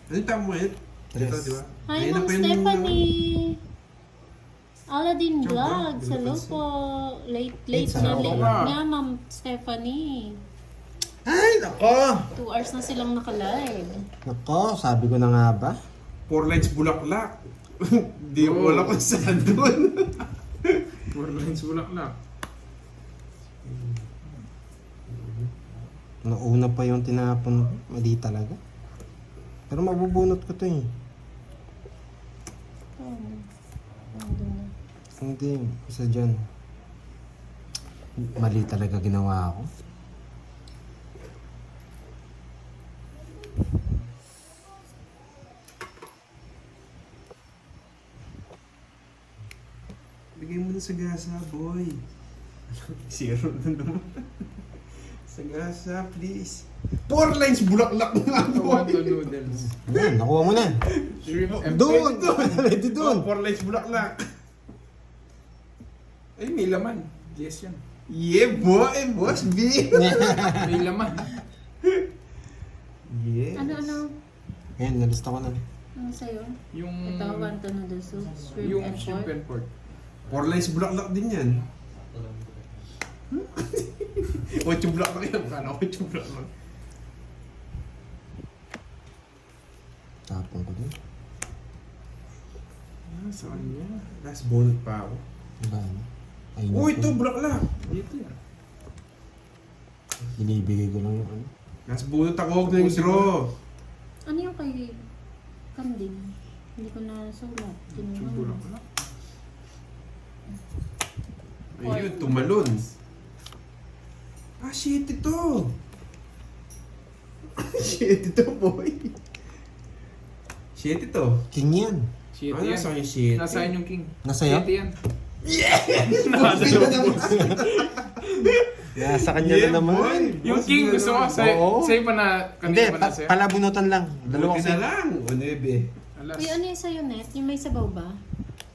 Speaker 4: Ano tama mo yun? Ito, di ba?
Speaker 2: Hi,
Speaker 4: Ayun na
Speaker 2: Ma'am
Speaker 4: pa yung-
Speaker 2: Stephanie. Aladdin
Speaker 4: Diyan ba?
Speaker 2: Vlogs.
Speaker 4: Hindi
Speaker 2: Hello
Speaker 4: napansin.
Speaker 2: po. Late
Speaker 1: Eight
Speaker 2: na
Speaker 1: sa
Speaker 2: late
Speaker 3: ako.
Speaker 2: na, Ma'am Stephanie.
Speaker 1: Ay, nako!
Speaker 2: 2 hours na silang naka-live.
Speaker 1: Nako, sabi ko na nga ba?
Speaker 4: 4 lines bulaklak. Di
Speaker 3: Oo.
Speaker 4: wala kung saan doon.
Speaker 3: 4 lines bulaklak.
Speaker 1: Nauna pa yung tinapon ko. Mali talaga. Pero mabubunot ko to eh. Hindi, isa dyan. Mali talaga ginawa ko.
Speaker 4: Bigay mo na sa gasa, boy. Zero na naman. Sa gasa, please. 4 lines bulaklak na nga, boy.
Speaker 3: Tomato noodles.
Speaker 1: Yan, nakuha mo na.
Speaker 3: Shrimp and
Speaker 1: Doon!
Speaker 3: bread.
Speaker 1: Ready doon!
Speaker 4: 4 lines bulaklak.
Speaker 3: Ay, may laman. Yes yan.
Speaker 4: Yeah, boy! Boss B!
Speaker 3: May laman.
Speaker 4: Yes.
Speaker 2: Ano?
Speaker 1: Ayan, nalista ko na.
Speaker 2: Ano sa'yo?
Speaker 3: Yung...
Speaker 2: Ito, wonton noodle soup, shrimp
Speaker 3: Yung
Speaker 2: and
Speaker 3: shrimp
Speaker 2: pork.
Speaker 3: and pork.
Speaker 4: 4 lines bulaklak din yan. 8 bulaklak yan. Kala ko 8 bulaklak.
Speaker 1: Tapon ko din.
Speaker 3: Ah, sa kanya.
Speaker 4: Last bonus pa ako.
Speaker 1: Diba? Ayun
Speaker 4: Oh,
Speaker 1: ako.
Speaker 4: ito bulaklak.
Speaker 3: Dito yan.
Speaker 1: Binibigay ko lang yung ano.
Speaker 4: Last bonus ako. Huwag na yung draw.
Speaker 2: Ano yung kay Kanding? Hindi ko na sulat.
Speaker 3: Yung
Speaker 2: Kinuha mo.
Speaker 3: bulaklak.
Speaker 4: Ayun, tumalon. Ah, shit ito. Shit ito, boy. Shit ito.
Speaker 1: King yan.
Speaker 3: Shit
Speaker 4: Ano
Speaker 3: yan.
Speaker 4: nasa yung shit?
Speaker 3: Nasaan yung king?
Speaker 1: Nasa'yo?
Speaker 3: Shit yan.
Speaker 1: Nasa kanya
Speaker 4: Yeah,
Speaker 1: na naman.
Speaker 4: boy.
Speaker 3: Yung
Speaker 4: Boss,
Speaker 3: king
Speaker 4: yun
Speaker 3: gusto ko.
Speaker 4: naman.
Speaker 1: Oo.
Speaker 3: Sa'yo pa na...
Speaker 1: Hindi,
Speaker 3: Kanina pa na sa'yo.
Speaker 1: palabunutan lang. Dalawa
Speaker 4: Buti
Speaker 1: kasi.
Speaker 4: na lang. O, nebe.
Speaker 3: Alas.
Speaker 2: Uy, ano yung sa'yo, Net? Yung may sabaw ba?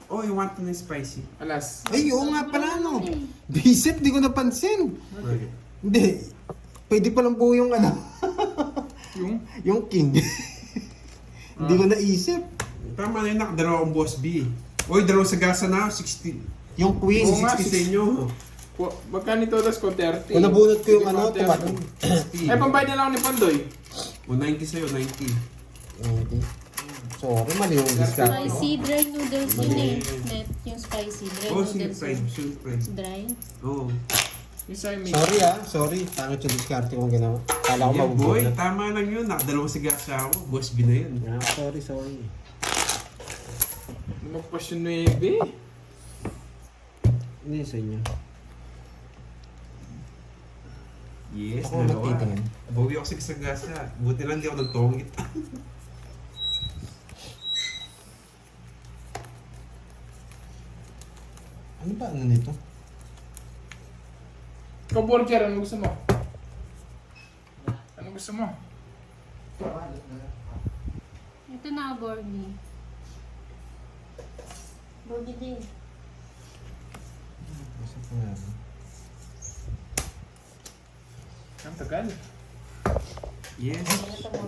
Speaker 4: Oh, you want to na spicy?
Speaker 3: Alas.
Speaker 1: Ay, oo nga pala, no.
Speaker 2: Wala naman eh.
Speaker 1: Bisip, di ko napansin. Hindi. Pwede palang buo yung ano.
Speaker 3: Yung...
Speaker 1: Yung king. Hindi ko naisip.
Speaker 4: Tama na yun, nakadalawa akong boss B. Oy, dalawa sa gasa na, 60.
Speaker 1: Yung queen.
Speaker 3: Oo nga,
Speaker 4: 60 sa inyo.
Speaker 3: Magkano todas ko? 30.
Speaker 1: Kung nabunot ko yung ano,
Speaker 3: 30.
Speaker 1: tumatong.
Speaker 4: 60.
Speaker 3: Eh, pambayad na lang ako ni Pandoy.
Speaker 4: O, 90 sa'yo, 90.
Speaker 1: Okay. Sorry, mali yung discount.
Speaker 2: Spicy dry noodles yun eh. Net, yung spicy dry
Speaker 4: Oh, sweet
Speaker 2: noodles.
Speaker 4: fried,
Speaker 2: yun.
Speaker 4: sweet fried.
Speaker 2: Dry?
Speaker 4: Oo.
Speaker 3: Yung sa'yo may...
Speaker 1: Sorry sorry. Pangit yung discard kong ginawa. Kala ko
Speaker 4: Yeah, boy,
Speaker 1: mabubunot.
Speaker 4: tama lang yun. Nakadalawa sa gasa ako. Boss B na yun.
Speaker 1: Yeah, sorry.
Speaker 3: Lumagpas yung 9.
Speaker 1: Hindi sa inyo.
Speaker 4: Yes,
Speaker 1: Ako
Speaker 4: dalawa.
Speaker 1: magtitingin.
Speaker 4: Bawi ako sa gasa. Buti lang di ako nagtongit.
Speaker 1: Ano ba ano nito?
Speaker 3: Ikaw, burger, ano gusto mo? Ano gusto mo?
Speaker 2: Ito na, Borgie. Borgie din.
Speaker 1: Gusto ko nga.
Speaker 3: Ang tagal.
Speaker 4: Yes.
Speaker 2: Ito mo,